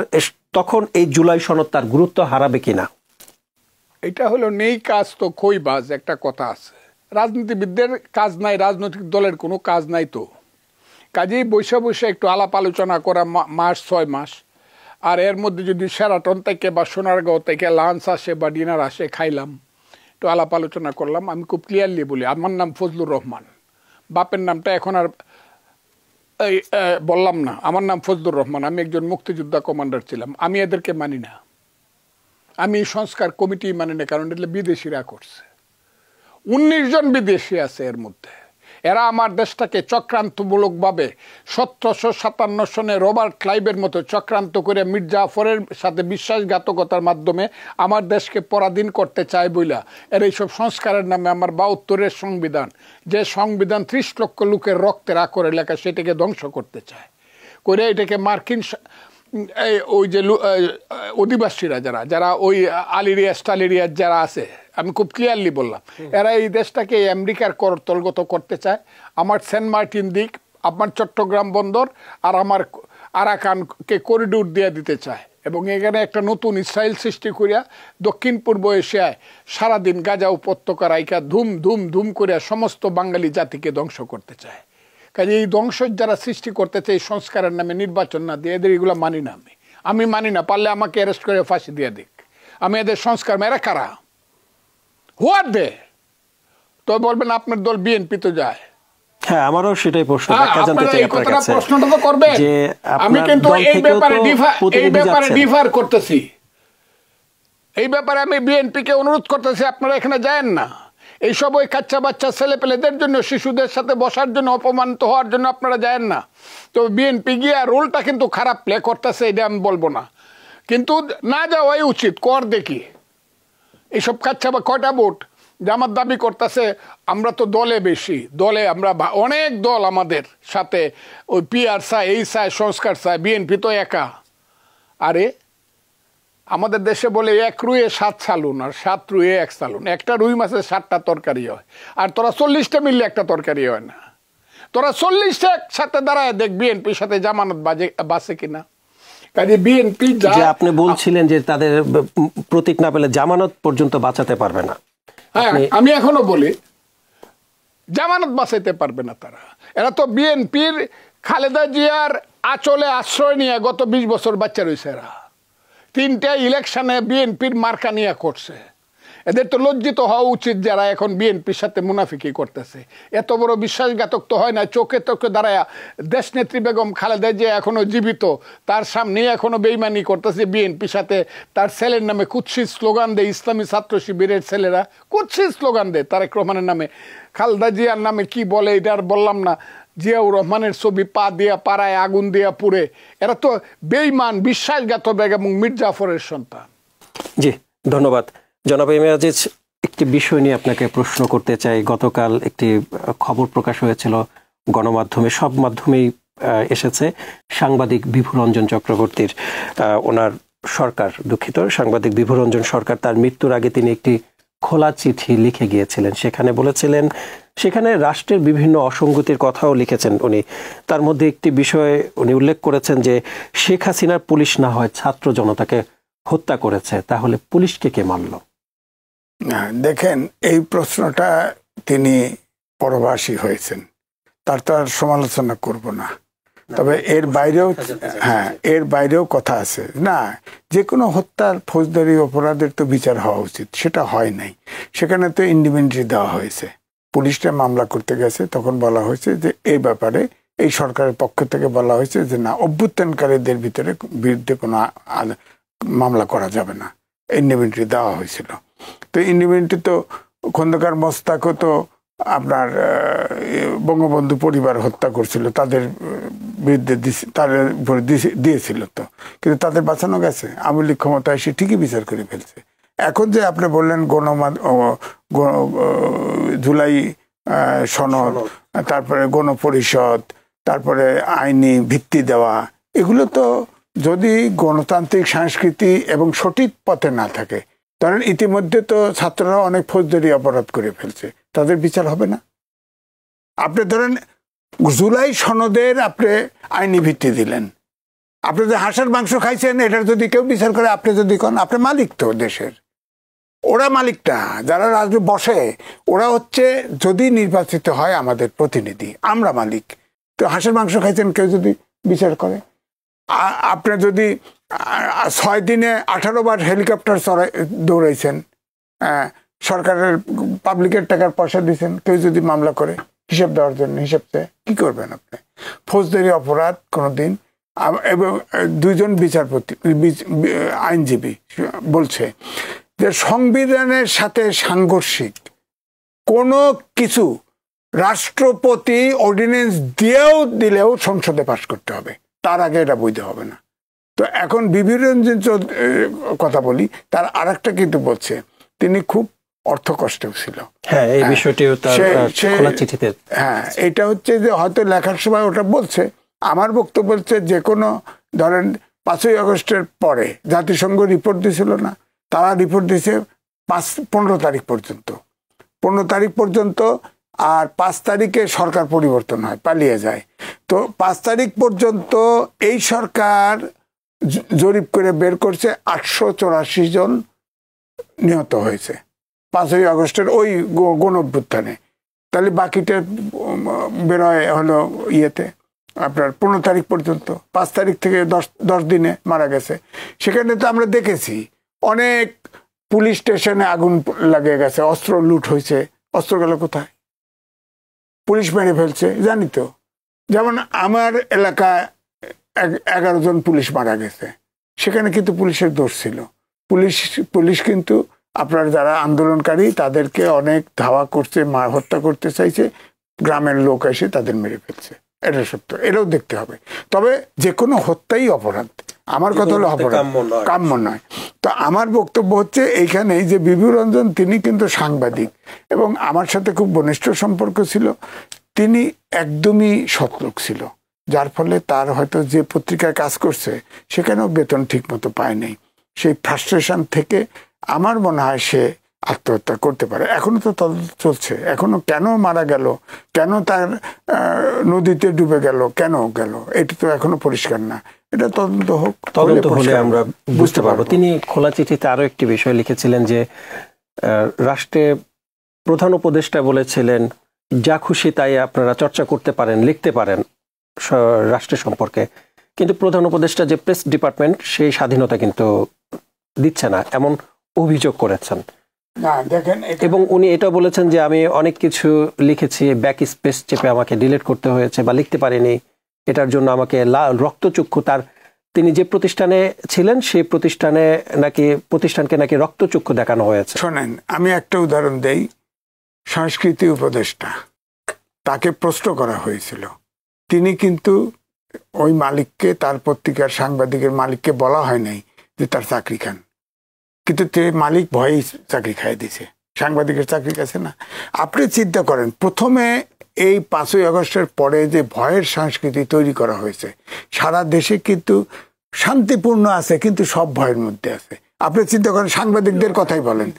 তখন এই জুলাই সনদ তার গুরুত্ব হারাবে কিনা? এটা হলো নেই কাজ তো খইবাজ, একটা কথা আছে। রাজনীতিবিদদের কাজ নাই, রাজনৈতিক দলের কোনো কাজ নাই, তো কাজেই বসে বসে একটু আলাপ আলোচনা করা 6 মাস, আর এর মধ্যে যদি শেরাটন থেকে বা সোনারগাঁও থেকে লাঞ্চ আসে বা ডিনার আসে, খাইলাম, একটু আলাপ আলোচনা করলাম। আমি খুব ক্লিয়ারলি বলি, আমার নাম ফজলুর রহমান, বাপের নামটা এখন আর বললাম না, আমার নাম ফজলুর রহমান, আমি একজন মুক্তিযোদ্ধা কমান্ডার ছিলাম। আমি এদেরকে মানি না, আমি সংস্কার কমিটি মানি না, কারণ এটা বিদেশিরা করছে। 19 জন বিদেশি আছে এর মধ্যে, এরা আমার দেশটাকে চক্রান্তমূলকভাবে 1757 সনে রবার্ট ক্লাইভের মতো চক্রান্ত করে মীর জাফরের সাথে বিশ্বাসঘাতকতার মাধ্যমে আমার দেশকে পরাধীন করতে চায় বইলা এর এইসব সংস্কারের নামে আমার 72-এর সংবিধান, যে সংবিধান 30 লক্ষ লোকের রক্তের আকরে লেখা, সেটাকে ধ্বংস করতে চায় করে এটাকে মার্কিন ওই যে অধিবাসীরা যারা ওই আলিরিয়া স্টালিরিয়া যারা আছে, আমি খুব ক্লিয়ারলি বললাম, এরা এই দেশটাকে আমেরিকার করতলগত করতে চায়। আমার সেন্ট মার্টিন দ্বীপ, আমার চট্টগ্রাম বন্দর আর আমার আরাকানকে করিডোর দিয়ে দিতে চায় এবং এখানে একটা নতুন ইসরায়েল সৃষ্টি করিয়া দক্ষিণ পূর্ব এশিয়ায় সারাদিন গাজা উপত্যকা রাইকা ধুম ধুম ধুম করিয়া সমস্ত বাঙালি জাতিকে ধ্বংস করতে চায়। কাজে এই ধ্বংস যারা সৃষ্টি করতে চায় সংস্কারের নামে নির্বাচন না দিয়ে, এদের এগুলো মানি না। আমি মানি না। পারলে আমাকে অ্যারেস্ট করে ফাঁসি দিয়ে দিক, আমি এদের সংস্কার। এরা কারা? What they? তো বলবেন আপনার দল বিএনপি তো যায়। হ্যাঁ, আমারও সেটাই প্রশ্ন। প্রশ্নটা তো করবে। আমি কিন্তু এই ব্যাপারে ডিফার করতেছি। এই ব্যাপারে আমি বিএনপিকে অনুরোধ করতেছি, আপনারা এখানে যায়েন না। এইসব ওই কাচ্চা বাচ্চা ছেলে পেলেদের জন্য, শিশুদের সাথে বসার জন্য, অপমানিত হওয়ার জন্য আপনারা যায়েন না। তো বিএনপি গিয়া রোলটা কিন্তু খারাপ প্লে করতেছে, এটা আমি বলবো না, কিন্তু না যাওয়াই উচিত। কর দেখি এইসব কাচ্চা বা কয়টা ভোট জামাত দাবি করতেছে আমরা তো দলে বেশি, দলে আমরা অনেক দল আমাদের সাথে, ওই পিআর চায়, এই চায়, সংস্কার চায়, বিএনপি তো একা। আরে আমাদের দেশে বলে 1 রুইয়ে 7 সালুন আর 7 রুইয়ে 1 সালুন। একটা রুই মাছের 7টা তরকারি হয়, আর তোরা 40টা মিললে একটা তরকারি হয় না। তোরা 40টা একসাথে দাঁড়ায় দেখ বিএনপির সাথে জামানত বাঁচে কিনা। কাজে বিএনপি আপনি বলছিলেন যে তাদের প্রতীক না পেলে জামানত পর্যন্ত বাঁচাতে পারবে না। হ্যাঁ, আমি এখনো বলি জামানত বাঁচাইতে পারবে না তারা। এরা তো বিএনপির খালেদা জিয়ার আঁচলে আশ্রয় নিয়ে গত 20 বছর বাচ্চা রয়েছে। এরা 3টা ইলেকশনে বিএনপির মার্কা নিয়ে করছে। এদের তো লজ্জিত হওয়া উচিত যারা এখন বিএনপির সাথে মুনাফিকি করতেছে। এত বড় বিশ্বাসঘাতক তো হয় না। চোখে চোখে দাঁড়ায় দেশনেত্রী বেগম খালেদা জিয়া এখনো জীবিত, তার সামনে এখনো বেইমানি করতেছে বিএনপির সাথে। তার ছেলের নামে কুৎসিত স্লোগান দেয়, ইসলামী ছাত্র শিবিরের ছেলেরা কুৎসিত স্লোগান দেয় তারেক রহমানের নামে। খালেদা জিয়ার নামে কি বলে এটা আর বললাম না। জিয়াউর রহমানের ছবি পা দিয়া পাড়ায় আগুন দিয়া পুড়ে। এরা তো বেইমান, বিশ্বাসঘাতক এবং মীর জাফরের সন্তান। জি, ধন্যবাদ জনাব এম এ আজিজ। একটি বিষয় নিয়ে আপনাকে প্রশ্ন করতে চাই। গতকাল একটি খবর প্রকাশ হয়েছিল গণমাধ্যমে, সব মাধ্যমেই এসেছে, সাংবাদিক বিভুরঞ্জন চক্রবর্তীর, ওনার সরকার, দুঃখিত, সাংবাদিক বিভুরঞ্জন সরকার তার মৃত্যুর আগে তিনি একটি খোলা চিঠি লিখে গিয়েছিলেন। সেখানে বলেছিলেন, সেখানে রাষ্ট্রের বিভিন্ন অসঙ্গতির কথাও লিখেছেন উনি। তার মধ্যে একটি বিষয় উনি উল্লেখ করেছেন যে শেখ হাসিনার পুলিশ না হয় ছাত্র জনতাকে হত্যা করেছে, তাহলে পুলিশকে কে মারল? দেখেন, এই প্রশ্নটা তিনি পরবাসী হয়েছেন, তার তো আর সমালোচনা করব না। তবে এর বাইরেও, হ্যাঁ, এর বাইরেও কথা আছে। না, যে কোনো হত্যার ফৌজদারি অপরাধের তো বিচার হওয়া উচিত, সেটা হয় নাই। সেখানে তো ইন্ডিপেন্ডেন্টলি দেওয়া হয়েছে। পুলিশটা মামলা করতে গেছে, তখন বলা হয়েছে যে এই ব্যাপারে এই সরকারের পক্ষ থেকে বলা হয়েছে যে না, অভ্যুত্থানকারীদের বিরুদ্ধে কোনো মামলা করা যাবে না, ইন্ডিপেন্ডেন্টলি দেওয়া হয়েছিল। তো ইন্ডিপেন্ডেন্টলি তো খন্দকার মোস্তাকও তো আপনার বঙ্গবন্ধু পরিবার হত্যা করছিল, তাদের বিরুদ্ধে তাদের উপরে দিয়েছিল তো, কিন্তু তাদের বাঁচানো গেছে। আওয়ামী লীগ ক্ষমতা এসে ঠিকই বিচার করে ফেলছে। এখন যে আপনি বললেন জুলাই সনদ, তারপরে গণপরিষদ, তারপরে আইনি ভিত্তি দেওয়া, এগুলো তো যদি গণতান্ত্রিক সংস্কৃতি এবং সঠিক পথে না থাকে, কারণ ইতিমধ্যে তো ছাত্ররা অনেক ফৌজদারি অপরাধ করে ফেলছে, তাদের বিচার হবে না? আপনি ধরেন জুলাই সনদের আপনি আইনি ভিত্তি দিলেন, আপনি যে হাঁসের মাংস খাইছেন এটার যদি কেউ বিচার করে, আপনি যদি কোন, আপনি মালিক তো দেশের, ওরা মালিকটা, যারা রাজনীতি বসে ওরা হচ্ছে, যদি নির্বাচিত হয় আমাদের প্রতিনিধি, আমরা মালিক। তো হাঁসের মাংস খাইছেন কেউ যদি বিচার করে, আপনি যদি 6 দিনে 18 বার হেলিকপ্টার দৌড়াইছেন, সরকারের পাবলিকের টাকার পয়সা দিচ্ছেন, কেউ যদি মামলা করে হিসাব দেওয়ার জন্য, হিসাব চেয়ে কি করবেন আপনি? ফৌজদারি অপরাধ কোনোদিন। এবং 2 জন বিচারপতি, আইনজীবী বলছে যে সংবিধানের সাথে সাংঘর্ষিক কোনো কিছু রাষ্ট্রপতি অর্ডিন্যান্স দিলেও সংসদে পাশ করতে হবে, তার আগে এটা বৈধ হবে না। তো এখন বিবি রঞ্জন কথা বলি, তার আরেকটা কিন্তু বলছে তিনি খুব অর্থ কষ্টেও ছিল। হ্যাঁ, এই বিষয়টিও তার খোলা চিঠিতে। হ্যাঁ, এটা হচ্ছে যে হয়তো লেখার সময় ওটা বলছে। আমার বক্তব্য হচ্ছে যে কোনো ধরেন 5ই আগস্টের পরে জাতিসংঘ রিপোর্ট দিছিল না, তারা রিপোর্ট দিয়েছে 15 তারিখ পর্যন্ত, 15 তারিখ পর্যন্ত। আর 5 তারিখে সরকার পরিবর্তন হয়, পালিয়ে যায়। তো 5 তারিখ পর্যন্ত এই সরকার জরিপ করে বের করছে 884 জন নিহত হয়েছে 5ই আগস্টের ওই গণঅভ্যুত্থানে। তাহলে বাকিটা বেরোয় হলো ইয়েতে আপনার 15 তারিখ পর্যন্ত, 5 তারিখ থেকে 10 দিনে মারা গেছে। সেখানে তো আমরা দেখেছি অনেক পুলিশ স্টেশনে আগুন লাগিয়ে গেছে, অস্ত্র লুট হয়েছে। অস্ত্র গেল কোথায়? পুলিশ মেরে ফেলছে, জানি তো। যেমন আমার এলাকায় 11 জন পুলিশ মারা গেছে, সেখানে কিন্তু পুলিশের দোষ ছিল। পুলিশ কিন্তু আপনার যারা আন্দোলনকারী তাদেরকে অনেক ধাওয়া করছে, হত্যা করতে চাইছে, গ্রামের লোক এসে তাদের মেরে ফেলছে। এটা সত্য, এটাও দেখতে হবে। তবে যে কোনো হত্যাই অপরাধ, আমার কথা হলো অপরাধ, কাম্য নয়। তো আমার বক্তব্য হচ্ছে এইখানে যে বিবি রঞ্জন তিনি কিন্তু সাংবাদিক এবং আমার সাথে খুব ঘনিষ্ঠ সম্পর্ক ছিল। তিনি একদমই সৎলোক ছিল, যার ফলে তার হয়তো যে পত্রিকায় কাজ করছে সেখানেও বেতন ঠিক মতো পায় নাই। সেই ফ্রাস্ট্রেশন থেকে আমার মনে হয় সে আত্মহত্যা করতে পারে। এখনো তো তদন্ত চলছে, এখনো কেন মারা গেল, কেন তার নদীতে ডুবে গেল, কেন গেল, এটা তো এখনো পরিষ্কার না। এটা তদন্ত হোক, তদন্ত হলে আমরা বুঝতে পারবো। তিনি খোলা চিঠিতে আরো একটি বিষয় লিখেছিলেন যে রাষ্ট্রে প্রধান উপদেষ্টা বলেছিলেন যা খুশি তাই আপনারা চর্চা করতে পারেন, লিখতে পারেন রাষ্ট্রের সম্পর্কে, কিন্তু প্রধান উপদেষ্টা যে প্রেস ডিপার্টমেন্ট সেই স্বাধীনতা কিন্তু দিচ্ছে না, এমন অভিযোগ করেছেন। এবং উনি এটা বলেছেন যে আমি অনেক কিছু লিখেছি, ব্যাক স্পেস চেপে আমাকে ডিলিট করতে হয়েছে বা লিখতে পারিনি, এটার জন্য আমাকে রক্তচক্ষু, তিনি যে প্রতিষ্ঠানে ছিলেন সেই প্রতিষ্ঠানকে নাকি রক্তচক্ষু দেখানো হয়েছে। শোনেন, আমি একটা উদাহরণ দেই। সংস্কৃতি উপদেষ্টা, তাকে প্রশ্ন করা হয়েছিল, তিনি কিন্তু ওই মালিককে, তার পত্রিকার সাংবাদিকের মালিককে বলা হয় নাই যে তার চাকরি খান, কিন্তু মালিক ভয়েই চাকরি খাইয়ে দিছে। সাংবাদিকের চাকরি কাছে না। আপনি চিন্তা করেন, প্রথমে এই 5ই আগস্টের পরে যে ভয়ের সংস্কৃতি তৈরি করা হয়েছে, সারা দেশে কিন্তু শান্তিপূর্ণ আছে, কিন্তু সব ভয়ের মধ্যে আছে। আপনি চিন্তা করেন, সাংবাদিকদের কথাই বলেন,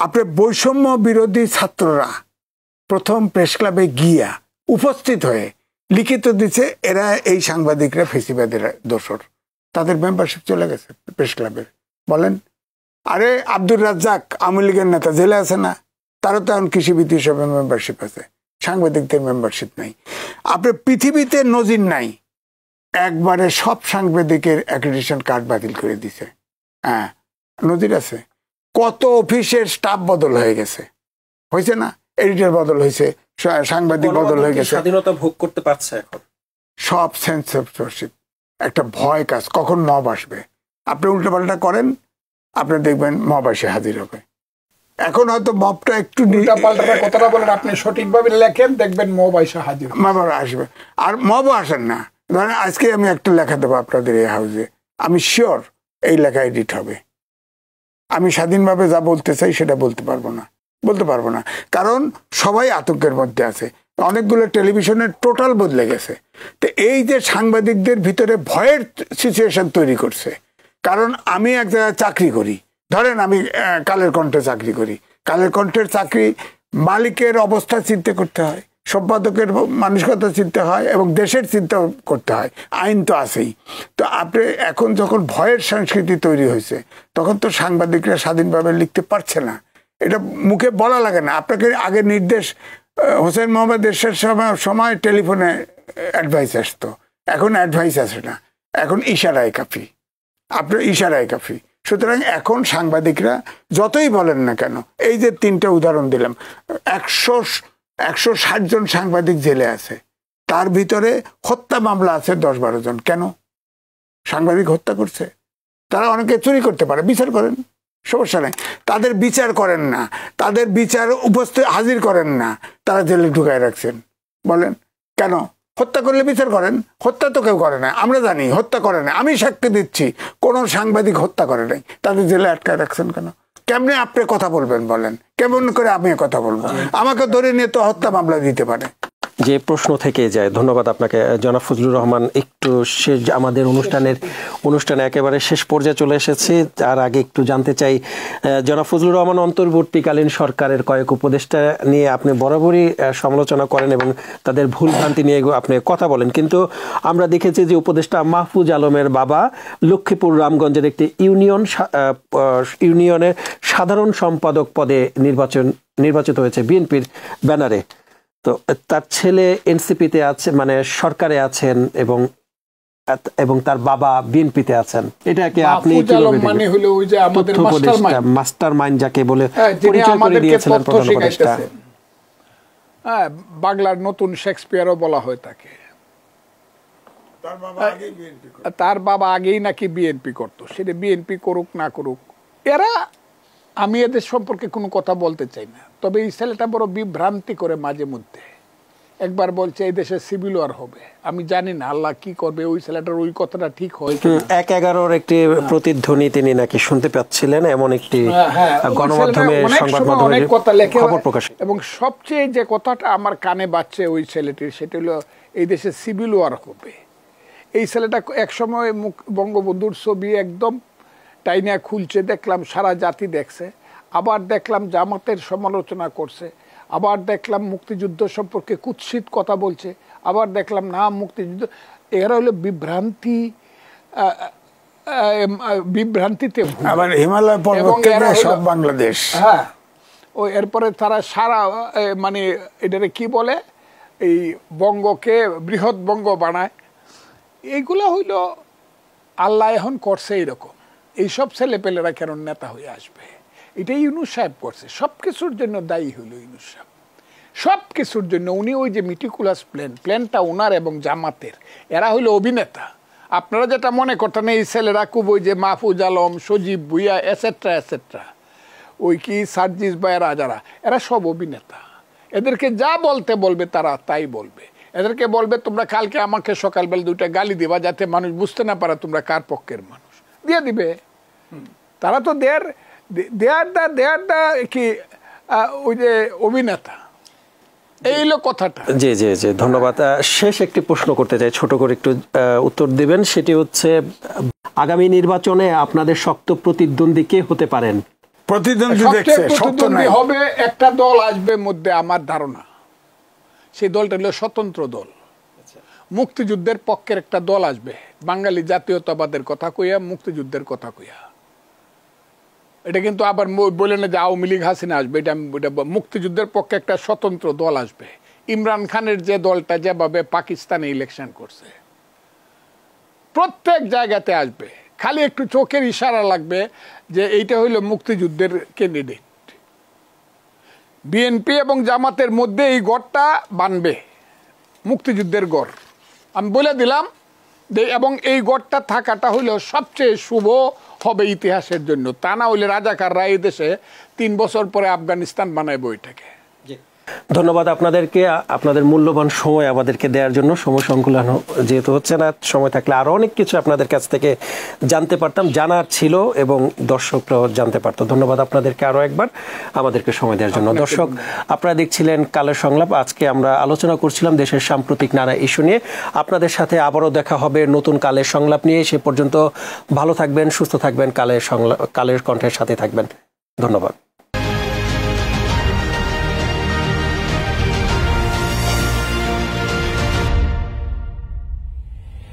আপনি বৈষম্য বিরোধী ছাত্ররা প্রথম প্রেস ক্লাবে গিয়া উপস্থিত হয়ে লিখিত দিচ্ছে এরা এই সাংবাদিকরা ফেসিবাদের দোসর, তাদের মেম্বারশিপ চলে গেছে প্রেস ক্লাবের। বলেন, আরে আব্দুর রাজ্জাক আওয়ামী লীগের নেতা জেলে আছে না, তারও তো এখন কৃষিবিদ হিসেবে মেম্বারশিপ আছে, সাংবাদিকদের মেম্বারশিপ নাই। আপনার পৃথিবীতে নজির নাই, একবারে সব সাংবাদিকের অ্যাক্রেডিটেশন কার্ড বাতিল করে দিছে। হ্যাঁ, নজির আছে। কত অফিসের স্টাফ বদল হয়ে গেছে, হয়েছে না? এডিটর বদল হয়েছে, সাংবাদিক বদল হয়ে গেছে, স্বাধীনতা ভোগ করতে পারছে। এখন সব সেন্সরশিপ, একটা ভয় কাজ, কখন মব আসবে। আপনি উল্টাপাল্টা করেন, আপনি দেখবেন মব এসে হাজির হবে। এখন হয়তো মবটা একটু কথাটা বলেন, আপনি সঠিকভাবে লেখেন, দেখবেন মব এসে হাজির, মব আসবে। আর মবও আসেন না। ধরেন আজকে আমি একটা লেখা দেবো আপনাদের এই হাউসে, আমি শিওর এই লেখা এডিট হবে। আমি স্বাধীনভাবে যা বলতে চাই সেটা বলতে পারবো না, কারণ সবাই আতঙ্কের মধ্যে আছে। অনেকগুলো টেলিভিশনের টোটাল বদলে গেছে। তো এই যে সাংবাদিকদের ভিতরে ভয়ের সিচুয়েশন তৈরি করছে, কারণ আমি এক জায়গায় চাকরি করি, ধরেন আমি কালের কণ্ঠে চাকরি করি, কালের কণ্ঠের চাকরি মালিকের অবস্থা চিন্তা করতে হয়, সম্পাদকের মানসিকতা চিন্তা হয় এবং দেশের চিন্তা করতে হয়, আইন তো আছেই। তো আপনি এখন যখন ভয়ের সংস্কৃতি তৈরি হয়েছে, তখন তো সাংবাদিকরা স্বাধীনভাবে লিখতে পারছে না। এটা মুখে বলা লাগে না। আপনাকে আগে নির্দেশ, হোসেন মোহাম্মদ এরশাদের সময় টেলিফোনে অ্যাডভাইস আসতো, এখন অ্যাডভাইস আসে না, এখন ইশারায় কাফি, আপনার ইশারায় কাফি। সুতরাং এখন সাংবাদিকরা যতই বলেন না কেন, এই যে 3টা উদাহরণ দিলাম, 160 জন সাংবাদিক জেলে আছে, তার ভিতরে হত্যা মামলা আছে 10-12 জন। কেন? সাংবাদিক হত্যা করছে। তারা অনেকে চুরি করতে পারে, বিচার করেন, সমস্যা নেই। তাদের বিচার করেন না, তাদের বিচার হাজির করেন না, তারা জেলে ঢুকায় রাখছেন। বলেন কেন? হত্যা করলে বিচার করেন। হত্যা তো কেউ করে না, আমরা জানি হত্যা করে না। আমি সাক্ষী দিচ্ছি কোনো সাংবাদিক হত্যা করে নাই, তাদের জেলে আটকায় রাখছেন কেন? কেমনে আপনি কথা বলবেন বলেন? কেমন করে আমি কথা বলবো? আমাকে ধরে নিয়ে তো হত্যা মামলা দিতে পারে। যে প্রশ্ন থেকে যায়, ধন্যবাদ আপনাকে জনাব ফজলুর রহমান। একটু শেষ, আমাদের অনুষ্ঠানে একেবারে শেষ পর্যায়ে চলে এসেছে। তার আগে একটু জানতে চাই, জনাব ফজলুর রহমান অন্তর্বর্তীকালীন সরকারের কয়েক উপদেষ্টা নিয়ে আপনি বরাবরই সমালোচনা করেন এবং তাদের ভুল ভ্রান্তি নিয়ে আপনি কথা বলেন, কিন্তু আমরা দেখেছি যে উপদেষ্টা মাহফুজ আলমের বাবা লক্ষ্মীপুর রামগঞ্জের একটি ইউনিয়নের সাধারণ সম্পাদক পদে নির্বাচিত হয়েছে বিএনপির ব্যানারে। তো তার ছেলে এনসিপিতে আছে, মানে সরকারে আছেন, এবং তার বাবা বিএনপিতে আছেন। এটাকে আপনি মানে হলো ওই যে আমাদের মাস্টারমাইন্ড যাকে বলে পরিচয় করে দিয়েছিলেন প্রধান উপদেষ্টা। হ্যাঁ, বাংলার নতুন শেক্সপিয়ারও বলা হয় তাকে। তার বাবা আগেই নাকি বিএনপি করতো, সেটা বিএনপি করুক না করুক, আমি এদের সম্পর্কে কোনো কথা বলতে চাই না। তবে এই ছেলেটা বড় বিভ্রান্তি করে মাঝে মধ্যে। একবার বলছে এই দেশে সিভিল ওয়ার হবে, আমি জানি না আল্লাহ কি করবে। ওই ছেলেটার ওই কথাটা ঠিক হয় 1/11 একটি প্রতিধ্বনি তিনি নাকি শুনতে পাচ্ছিলেন, এমন একটি গণমাধ্যমে সংবাদ মাধ্যমে খবর প্রকাশ। এবং সবচেয়ে যে কথাটা আমার কানে বাজছে ওই ছেলেটির, সেটা হলো এই দেশে সিভিল ওয়ার হবে। এই ছেলেটা একসময় বঙ্গবন্ধুর ছবি একদম টাইনা খুলছে, দেখলাম সারা জাতি দেখছে। আবার দেখলাম জামাতের সমালোচনা করছে, আবার দেখলাম মুক্তিযুদ্ধ সম্পর্কে কুৎসিত কথা বলছে, আবার দেখলাম না মুক্তিযুদ্ধ। এরা হলো বিভ্রান্তিতে। আবার হিমালয় পর্বত থেকে সব বাংলাদেশ। হ্যাঁ, ও এরপরে তারা সারা মানে এটারে কি বলে, এই বঙ্গকে বৃহৎ বঙ্গ বানায়। এইগুলো হইল আল্লাহ এখন করছে এইরকম। এইসব ছেলেপেলেরা কেন নেতা হয়ে আসবে? এটা ইউনূস সাহেব করছে। সব কিছুর জন্য দায়ী হইল ইউনূস সাহেব, সব কিছুর জন্য। উনি ওই যে মিটিকুলাস প্ল্যানটা ওনার এবং জামাতের, এরা হইল অভিনেতা। আপনারা যেটা মনে করতেন এই ছেলেরা খুব ওই যে মাহফুজ আলম, সজীব ভুইয়া এসেট্রা এসেট্রা, ওই কি সার্জিস ভাইয়েরা, যারা এরা সব অভিনেতা। এদেরকে যা বলতে বলবে তারা তাই বলবে। এদেরকে বলবে তোমরা কালকে আমাকে সকালবেলা 2টা গালি দিবা, যাতে মানুষ বুঝতে না পারে তোমরা কার পক্ষের মানুষ, দিয়ে দিবে। তারা তো দেয়ার কি ওই যে অভিনেতা। এই হলো কথাটা। জি জি জি, ধন্যবাদ। শেষ একটি প্রশ্ন করতে চাই, ছোট করে একটু উত্তর দিবেন। সেটি হচ্ছে, আগামী নির্বাচনে আপনাদের শক্ত প্রতিদ্বন্দ্বী কে হতে পারেন? প্রতিদ্বন্দ্বী হবে একটা দল আসবে মধ্যে, আমার ধারণা সেই দলটা হলো স্বতন্ত্র দল। মুক্তিযুদ্ধের পক্ষের একটা দল আসবে, বাঙালি জাতীয়তাবাদের কথা কইয়া, মুক্তিযুদ্ধের কথা কইয়া। এটা কিন্তু আবার বলে না যে আওয়ামী লীগ হাসিনা আসবে, এটা মুক্তিযুদ্ধের পক্ষে একটা স্বতন্ত্র দল আসবে। ইমরান খানের যে দলটা যেভাবে পাকিস্তানে ইলেকশন করছে, প্রত্যেক জায়গাতে আসবে। খালি একটু চোখের ইশারা লাগবে যে এইটা হইল মুক্তিযুদ্ধের ক্যান্ডিডেট। বিএনপি এবং জামাতের মধ্যে এই গড়টা বানবে, মুক্তিযুদ্ধের গড় আমি বলে দিলাম। এবং এই গড়টা থাকাটা হইল সবচেয়ে শুভ হবে ইতিহাসের জন্য। তা না হইলে রাজাকাররা এই দেশে 3 বছর পরে আফগানিস্তান বানায় বইটাকে। ধন্যবাদ আপনাদেরকে, আপনাদের মূল্যবান সময় আমাদেরকে দেওয়ার জন্য। সময় সংকুলন যেহেতু হচ্ছে না, সময় থাকলে আরো অনেক কিছু আপনাদের কাছ থেকে জানতে পারতাম, জানার ছিল, এবং দর্শকরাও জানতে পারতো। ধন্যবাদ আপনাদেরকে আরো একবার আমাদেরকে সময় দেওয়ার জন্য। দর্শক, আপনারা দেখছিলেন কালের সংলাপ। আজকে আমরা আলোচনা করছিলাম দেশের সাম্প্রতিক নানা ইস্যু নিয়ে। আপনাদের সাথে আবারও দেখা হবে নতুন কালের সংলাপ নিয়ে। সে পর্যন্ত ভালো থাকবেন, সুস্থ থাকবেন, কালের কণ্ঠের সাথে থাকবেন। ধন্যবাদ।